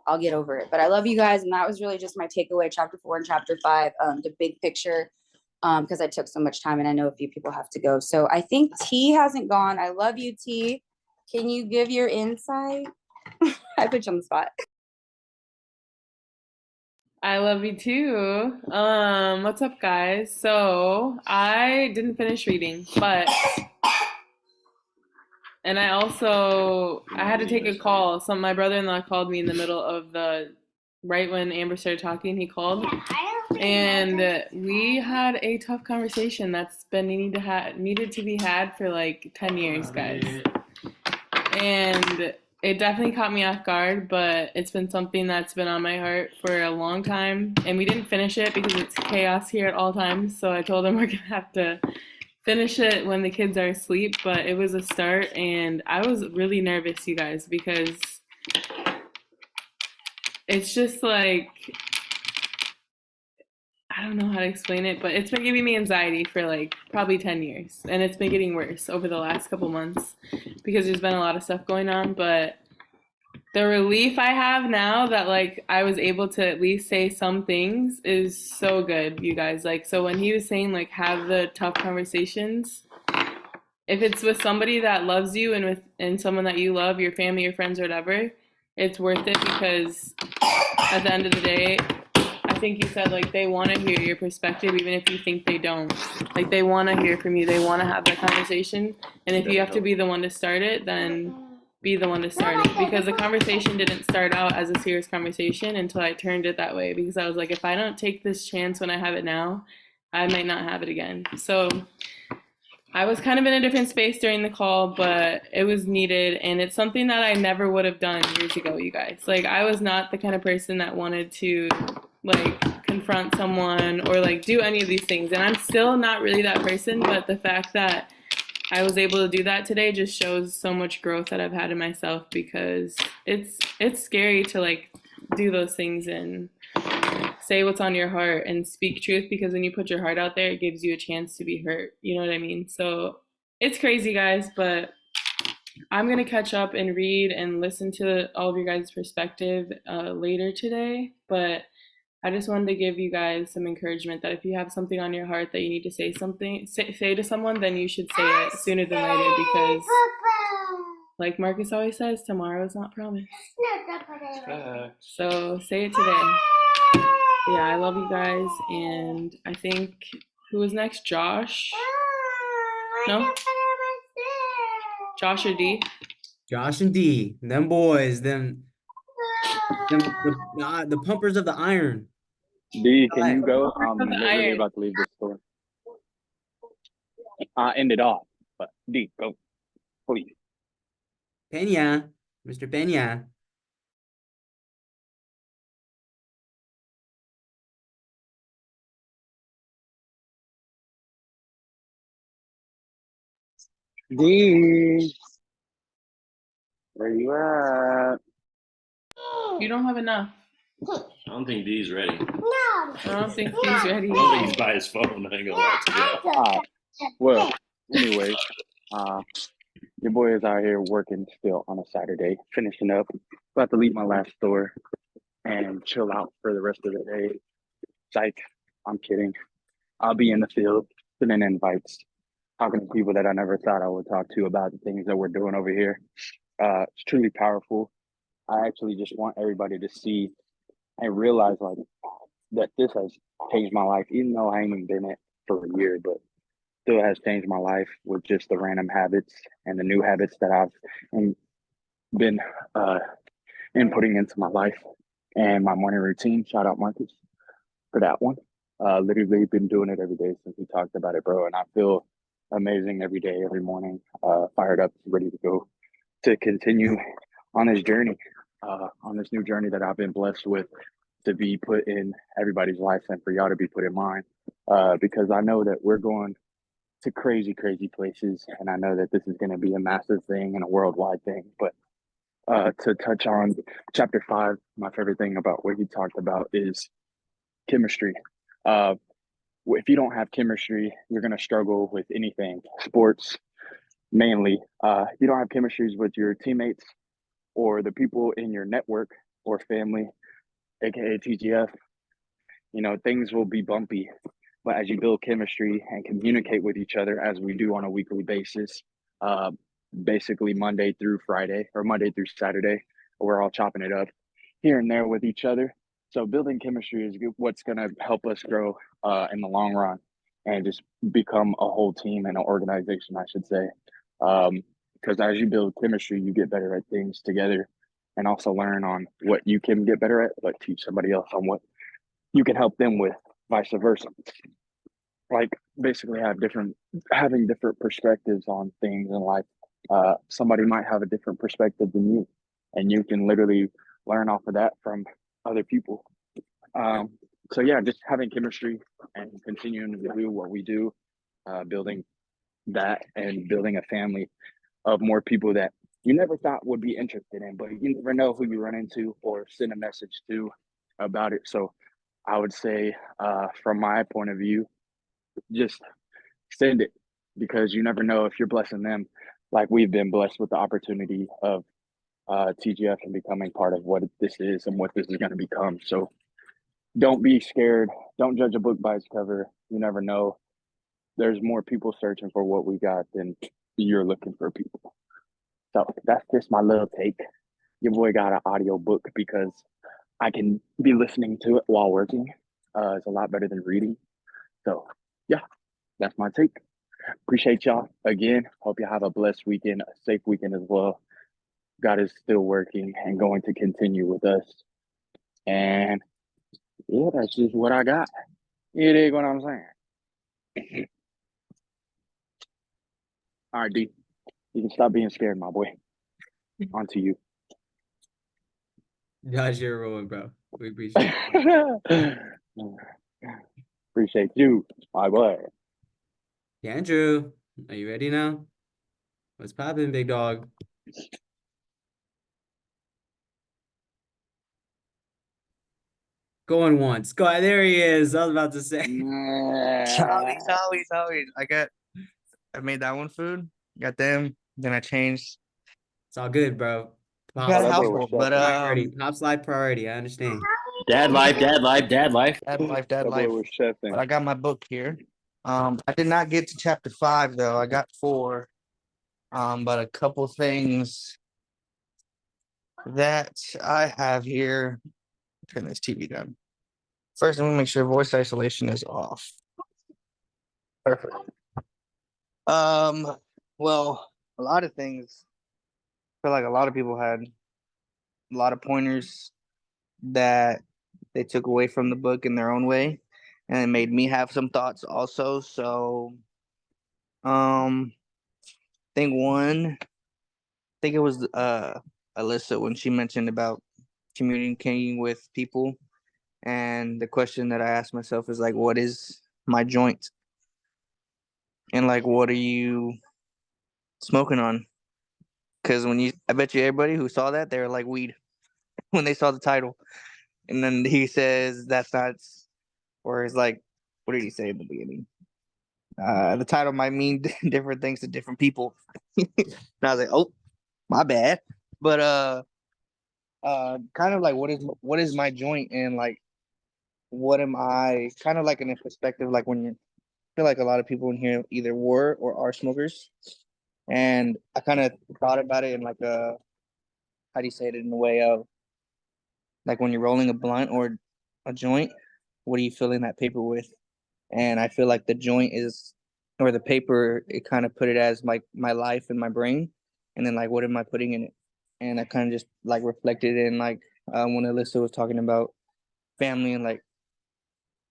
I'll get over it. But I love you guys. And that was really just my takeaway, chapter 4 and chapter 5, the big picture, because I took so much time and I know a few people have to go. So I think T hasn't gone. I love you, T. Can you give your insight? I put you on the spot. I love you too. What's up, guys? So I didn't finish reading, and I had to take a call. So my brother-in-law called me in the middle of right when Amber started talking, he called. And we had a tough conversation that's been needed to be had for like 10 years, guys. And it definitely caught me off guard, but it's been something that's been on my heart for a long time. And we didn't finish it because it's chaos here at all times. So I told him we're going to have to finish it when the kids are asleep. But it was a start, and I was really nervous, you guys, because it's just like, I don't know how to explain it, but it's been giving me anxiety for like probably 10 years. And it's been getting worse over the last couple months because there's been a lot of stuff going on. But the relief I have now that like I was able to at least say some things is so good, you guys. Like, so when he was saying like have the tough conversations, if it's with somebody that loves you and someone that you love, your family, your friends, or whatever, it's worth it, because at the end of the day, I think you said like they want to hear your perspective even if you think they don't. Like they want to hear from you. They want to have that conversation. And if you have to be the one to start it, then be the one to start it, because the conversation didn't start out as a serious conversation until I turned it that way, because I was like, if I don't take this chance when I have it now, I might not have it again. So I was kind of in a different space during the call, but it was needed, and it's something that I never would have done years ago, you guys. Like I was not the kind of person that wanted to like confront someone or like do any of these things, and I'm still not really that person, but the fact that I was able to do that today just shows so much growth that I've had in myself, because it's scary to like do those things and say what's on your heart and speak truth, because when you put your heart out there, it gives you a chance to be hurt. You know what I mean? So it's crazy, guys, but I'm going to catch up and read and listen to all of your guys' perspective later today. But I just wanted to give you guys some encouragement that if you have something on your heart that you need to say something, say to someone, then you should say it sooner than later because, like Marcus always says, tomorrow is not promised. So say it today. Yeah, I love you guys, and I think who was next? Josh? No? Josh or D? Josh and D, them boys, the pumpers of the iron. D, can you go? Of I'm the literally iron. about to leave the store. End it off, but D, go, please. Pena, Mr. Pena. D, where you at? You don't have enough. I don't think D's ready. I don't think he's ready. I don't think he's by his phone. I ain't gonna lie to you. All right. Well, anyway, your boy is out here working still on a Saturday, finishing up. About to leave my last store and chill out for the rest of the day. Psych, I'm kidding. I'll be in the field, sending invites, talking to people that I never thought I would talk to about the things that we're doing over here. It's truly powerful. I actually just want everybody to see and realize like that this has changed my life, even though I ain't even been it for a year, but still has changed my life with just the random habits and the new habits that I've been inputting into my life and my morning routine. Shout out Marcus for that one. Literally been doing it every day since we talked about it, bro. And I feel amazing every day, every morning, fired up, ready to go to continue on this journey, on this new journey that I've been blessed with to be put in everybody's life and for y'all to be put in mine. Because I know that we're going to crazy, crazy places. And I know that this is going to be a massive thing and a worldwide thing. But to touch on chapter 5, my favorite thing about what he talked about is chemistry. If you don't have chemistry, you're going to struggle with anything, sports mainly. If you don't have chemistries with your teammates or the people in your network or family, aka TGF, things will be bumpy. But as you build chemistry and communicate with each other, as we do on a weekly basis, basically Monday through Friday or Monday through Saturday, we're all chopping it up here and there with each other. So building chemistry is what's going to help us grow in the long run and just become a whole team and an organization, I should say. Because as you build chemistry, you get better at things together and also learn on what you can get better at, but teach somebody else on what you can help them with, vice versa. Like basically having different perspectives on things in life. Somebody might have a different perspective than you, and you can literally learn off of that from other people. So yeah, just having chemistry and continuing to do what we do, building that and building a family of more people that you never thought would be interested in, but you never know who you run into or send a message to about it. So I would say, from my point of view, just send it because you never know if you're blessing them like we've been blessed with the opportunity of TGF and becoming part of what this is and what this is going to become. So don't be scared. Don't judge a book by its cover. You never know. There's more people searching for what we got than you're looking for people. So that's just my little take. Your boy got an audio book because I can be listening to it while working. It's a lot better than reading. So yeah, that's my take. Appreciate y'all again. Hope you have a blessed weekend, a safe weekend as well. God is still working and going to continue with us. And yeah, that's just what I got. You dig what I'm saying? All right, D. You can stop being scared, my boy. On to you. Josh, you're rolling, bro. We appreciate it. Appreciate you, my boy. Andrew, are you ready now? What's poppin', big dog? Going once. Go there he is. I was about to say. Sorry. I made that one food. Got them. Then I changed. It's all good, bro. Got a that boy was household, but Priority. Pop's life priority. I understand. Dad life, dad life, dad life. Dad life, dad That boy life. was chefing. But I got my book here. I did not get to chapter 5 though. I got 4. But a couple things that I have here. Turn this TV down. First, I'm gonna make sure voice isolation is off. Perfect. Well, a lot of things. I feel like a lot of people had a lot of pointers that they took away from the book in their own way, and it made me have some thoughts also. So, I think it was Alyssa when she mentioned about communicating with people, and the question that I asked myself is like, what is my joint, and like, what are you smoking on? Because I bet you everybody who saw that, they were like weed when they saw the title. And then he says that's not, or he's like, what did he say in the beginning? The title might mean different things to different people. And I was like, oh, my bad. But kind of like what is my joint, and like what am I, kind of like in a perspective, like when you feel like a lot of people in here either were or are smokers. And I kind of thought about it in like a, how do you say it, in a way of like when you're rolling a blunt or a joint, what are you filling that paper with? And I feel like the joint is, or the paper, it kind of put it as like my life and my brain, and then like what am I putting in it? And I kind of just like reflected in like when Alyssa was talking about family, and like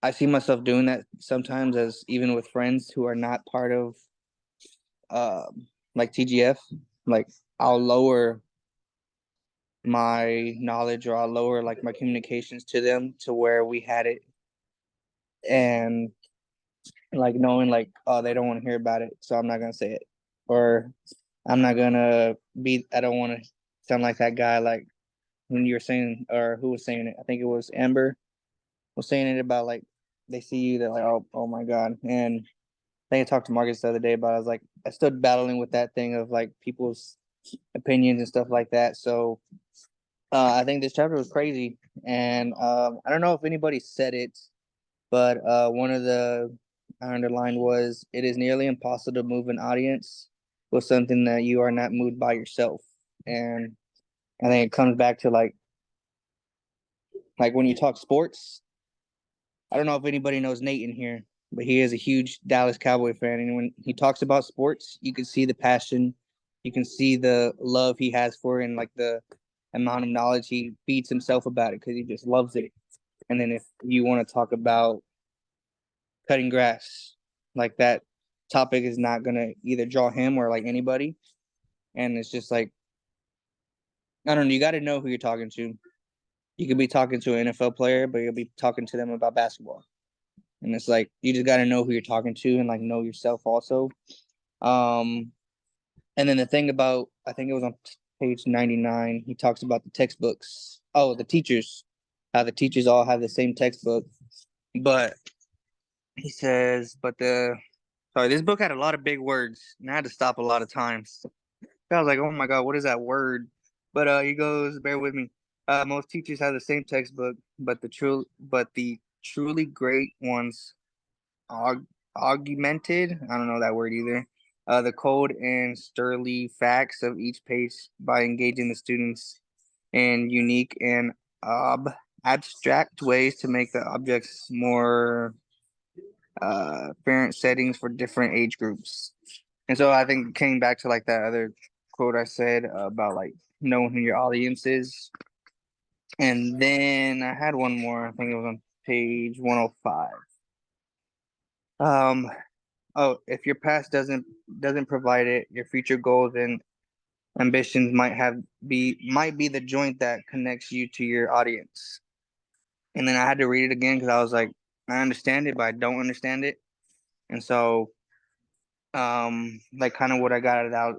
I see myself doing that sometimes, as even with friends who are not part of like TGF, like I'll lower my knowledge, or I'll lower like my communications to them to where we had it, and like knowing like, oh, they don't want to hear about it, so I'm not gonna say it, or I'm not gonna be, I don't want to sound like that guy, like when you were saying, or who was saying it, I think it was Amber was saying it about like they see you, they're like, oh my god. And I think I talked to Marcus the other day about it. I was like, I stood battling with that thing of like people's opinions and stuff like that. So I think this chapter was crazy, and I don't know if anybody said it, but one of the I underlined was, it is nearly impossible to move an audience with something that you are not moved by yourself. And I think it comes back to like when you talk sports. I don't know if anybody knows Nate in here, but he is a huge Dallas Cowboy fan, and when he talks about sports, you can see the passion, you can see the love he has for it, and like the amount of knowledge he feeds himself about it, because he just loves it. And then if you want to talk about cutting grass, like that topic is not gonna either draw him or like anybody. And it's just like, I don't know, you got to know who you're talking to. You could be talking to an NFL player, but you'll be talking to them about basketball. And it's like, you just got to know who you're talking to, and like know yourself also. Um, and then the thing about, I think it was on page 99, he talks about the textbooks. Oh, the teachers, how the teachers all have the same textbook. But he says, sorry, this book had a lot of big words, and I had to stop a lot of times. I was like, oh my God, what is that word? But he goes, bear with me. Most teachers have the same textbook, but the truly great ones augmented. I don't know that word either. The code and sterling facts of each page by engaging the students in unique and abstract ways to make the objects more parent settings for different age groups. And so I think it came back to like that other quote I said about like knowing who your audience is. And then I had one more, I think it was on page 105. Oh, if your past doesn't provide it, your future goals and ambitions might be the joint that connects you to your audience. And then I had to read it again because I was like, I understand it, but I don't understand it. And so like kind of what I got out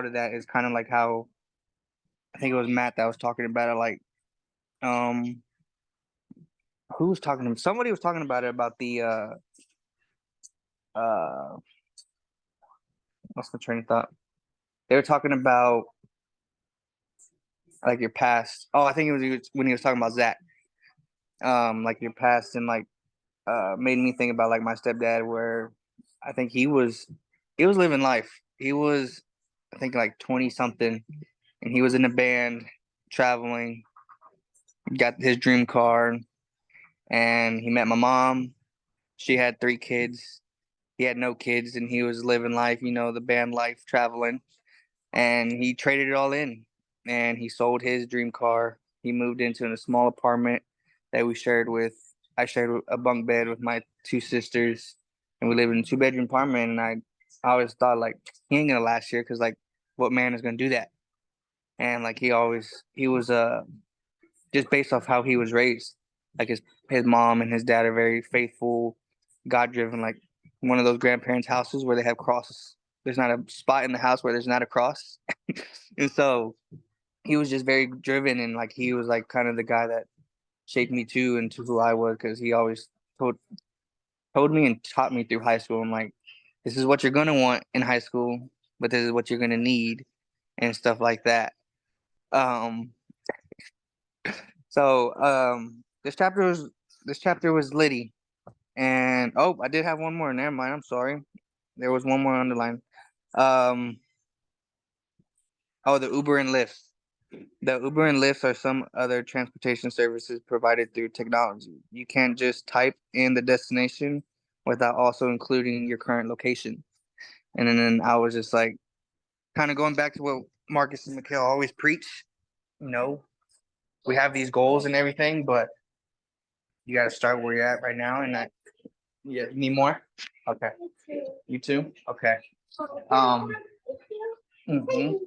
of that is kind of like how, I think it was Matt that was talking about it, like um who was talking to him? Somebody was talking about it, about the uh what's the train of thought? They were talking about like your past. Oh, I think it was when he was talking about Zach. like your past, and like made me think about like my stepdad, where I think he was living life. He was, I think, like 20 something, and he was in a band traveling, got his dream car, and he met my mom. She had 3 kids. He had no kids, and he was living life, the band life, traveling. And he traded it all in, and he sold his dream car. He moved into a small apartment that we shared with. I shared a bunk bed with my 2 sisters, and we lived in a 2-bedroom apartment. And I always thought like he ain't gonna last here, because like what man is gonna do that? And like he was just based off how he was raised. Like his mom and his dad are very faithful, God driven, like one of those grandparents' houses where they have crosses. There's not a spot in the house where there's not a cross. And so he was just very driven, and like he was like kind of the guy that shaped me too into who I was, because he always told me and taught me through high school. I'm like, this is what you're gonna want in high school, but this is what you're gonna need, and stuff like that. Um so this chapter was Liddy. And oh, I did have one more. Never mind, I'm sorry. There was one more underline. Um oh, the Uber and Lyft. The Uber and Lyft are some other transportation services provided through technology. You can't just type in the destination without also including your current location. And then I was just like, kind of going back to what Marcus and Mikhail always preach. You know, we have these goals and everything, but you got to start where you're at right now. And yeah, need more? Okay. You too? Okay. Um, mhm.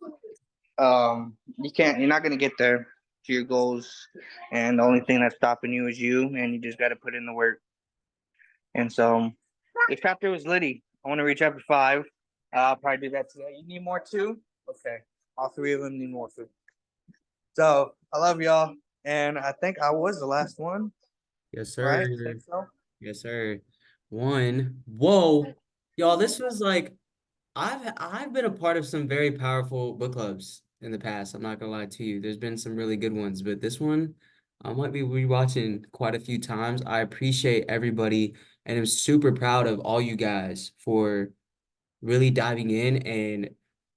You're not gonna get there to your goals, and the only thing that's stopping you is you, and you just got to put in the work. And so, this chapter was Liddy. I want to read chapter 5. I'll probably do that today. You need more too? Okay. All 3 of them need more food. So I love y'all, and I think I was the last one, Yes, sir. right? I think so. Yes, sir. Whoa, y'all, this was like I've been a part of some very powerful book clubs in the past. I'm not gonna lie to you. There's been some really good ones, but this one I might be rewatching quite a few times. I appreciate everybody, and I'm super proud of all you guys for really diving in and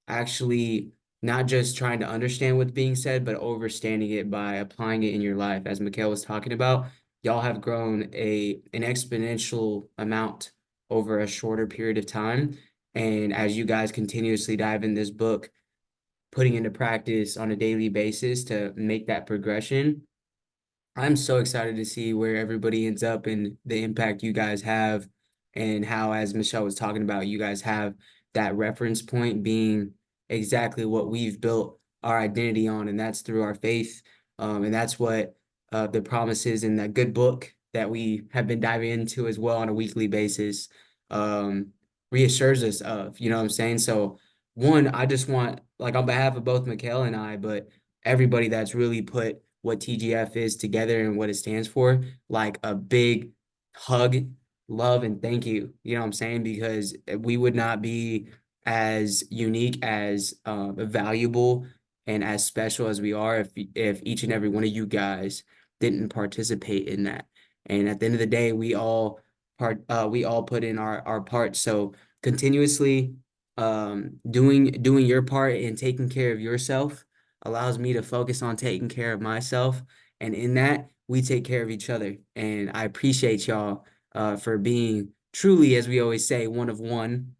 actually not just trying to understand what's being said, but overstanding it by applying it in your life. As Mikhail was talking about, y'all have grown an exponential amount over a shorter period of time. And as you guys continuously dive in this book, putting into practice on a daily basis to make that progression, I'm so excited to see where everybody ends up and the impact you guys have, and how, as Michelle was talking about, you guys have that reference point being exactly what we've built our identity on, and that's through our faith. And that's what the promises in that good book that we have been diving into as well on a weekly basis um, reassures us of, you know what I'm saying? So one, I just want, like, on behalf of both Mikhail and I, but everybody that's really put what TGF is together and what it stands for, like a big hug, love, and thank you. You know what I'm saying? Because we would not be as unique, as valuable, and as special as we are if each and every one of you guys didn't participate in that. And at the end of the day, we all put in our part. So continuously doing your part and taking care of yourself allows me to focus on taking care of myself. And in that, we take care of each other. And I appreciate y'all for being truly, as we always say, one of one.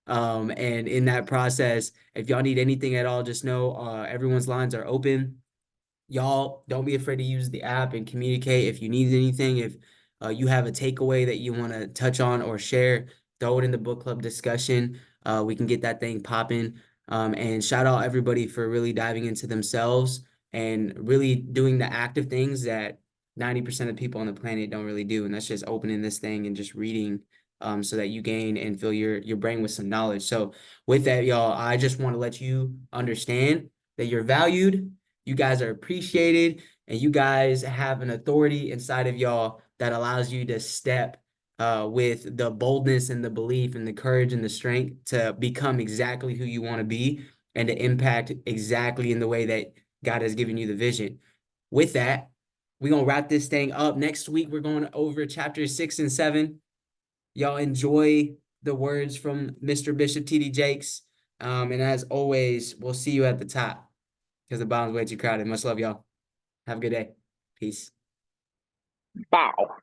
And in that process, if y'all need anything at all, just know everyone's lines are open. Y'all don't be afraid to use the app and communicate if you need anything. If you have a takeaway that you want to touch on or share, throw it in the book club discussion. We can get that thing popping. And shout out everybody for really diving into themselves and really doing the active things that 90% of people on the planet don't really do. And that's just opening this thing and just reading so that you gain and fill your brain with some knowledge. So with that, y'all, I just want to let you understand that you're valued, you guys are appreciated, and you guys have an authority inside of y'all that allows you to step with the boldness and the belief and the courage and the strength to become exactly who you want to be and to impact exactly in the way that God has given you the vision. With that, We're gonna wrap this thing up. Next week, we're going over chapters 6 and 7. Y'all enjoy the words from Mr. Bishop T.D. Jakes. And as always, we'll see you at the top because the bottom's way too crowded. Much love, y'all. Have a good day. Peace. Bow.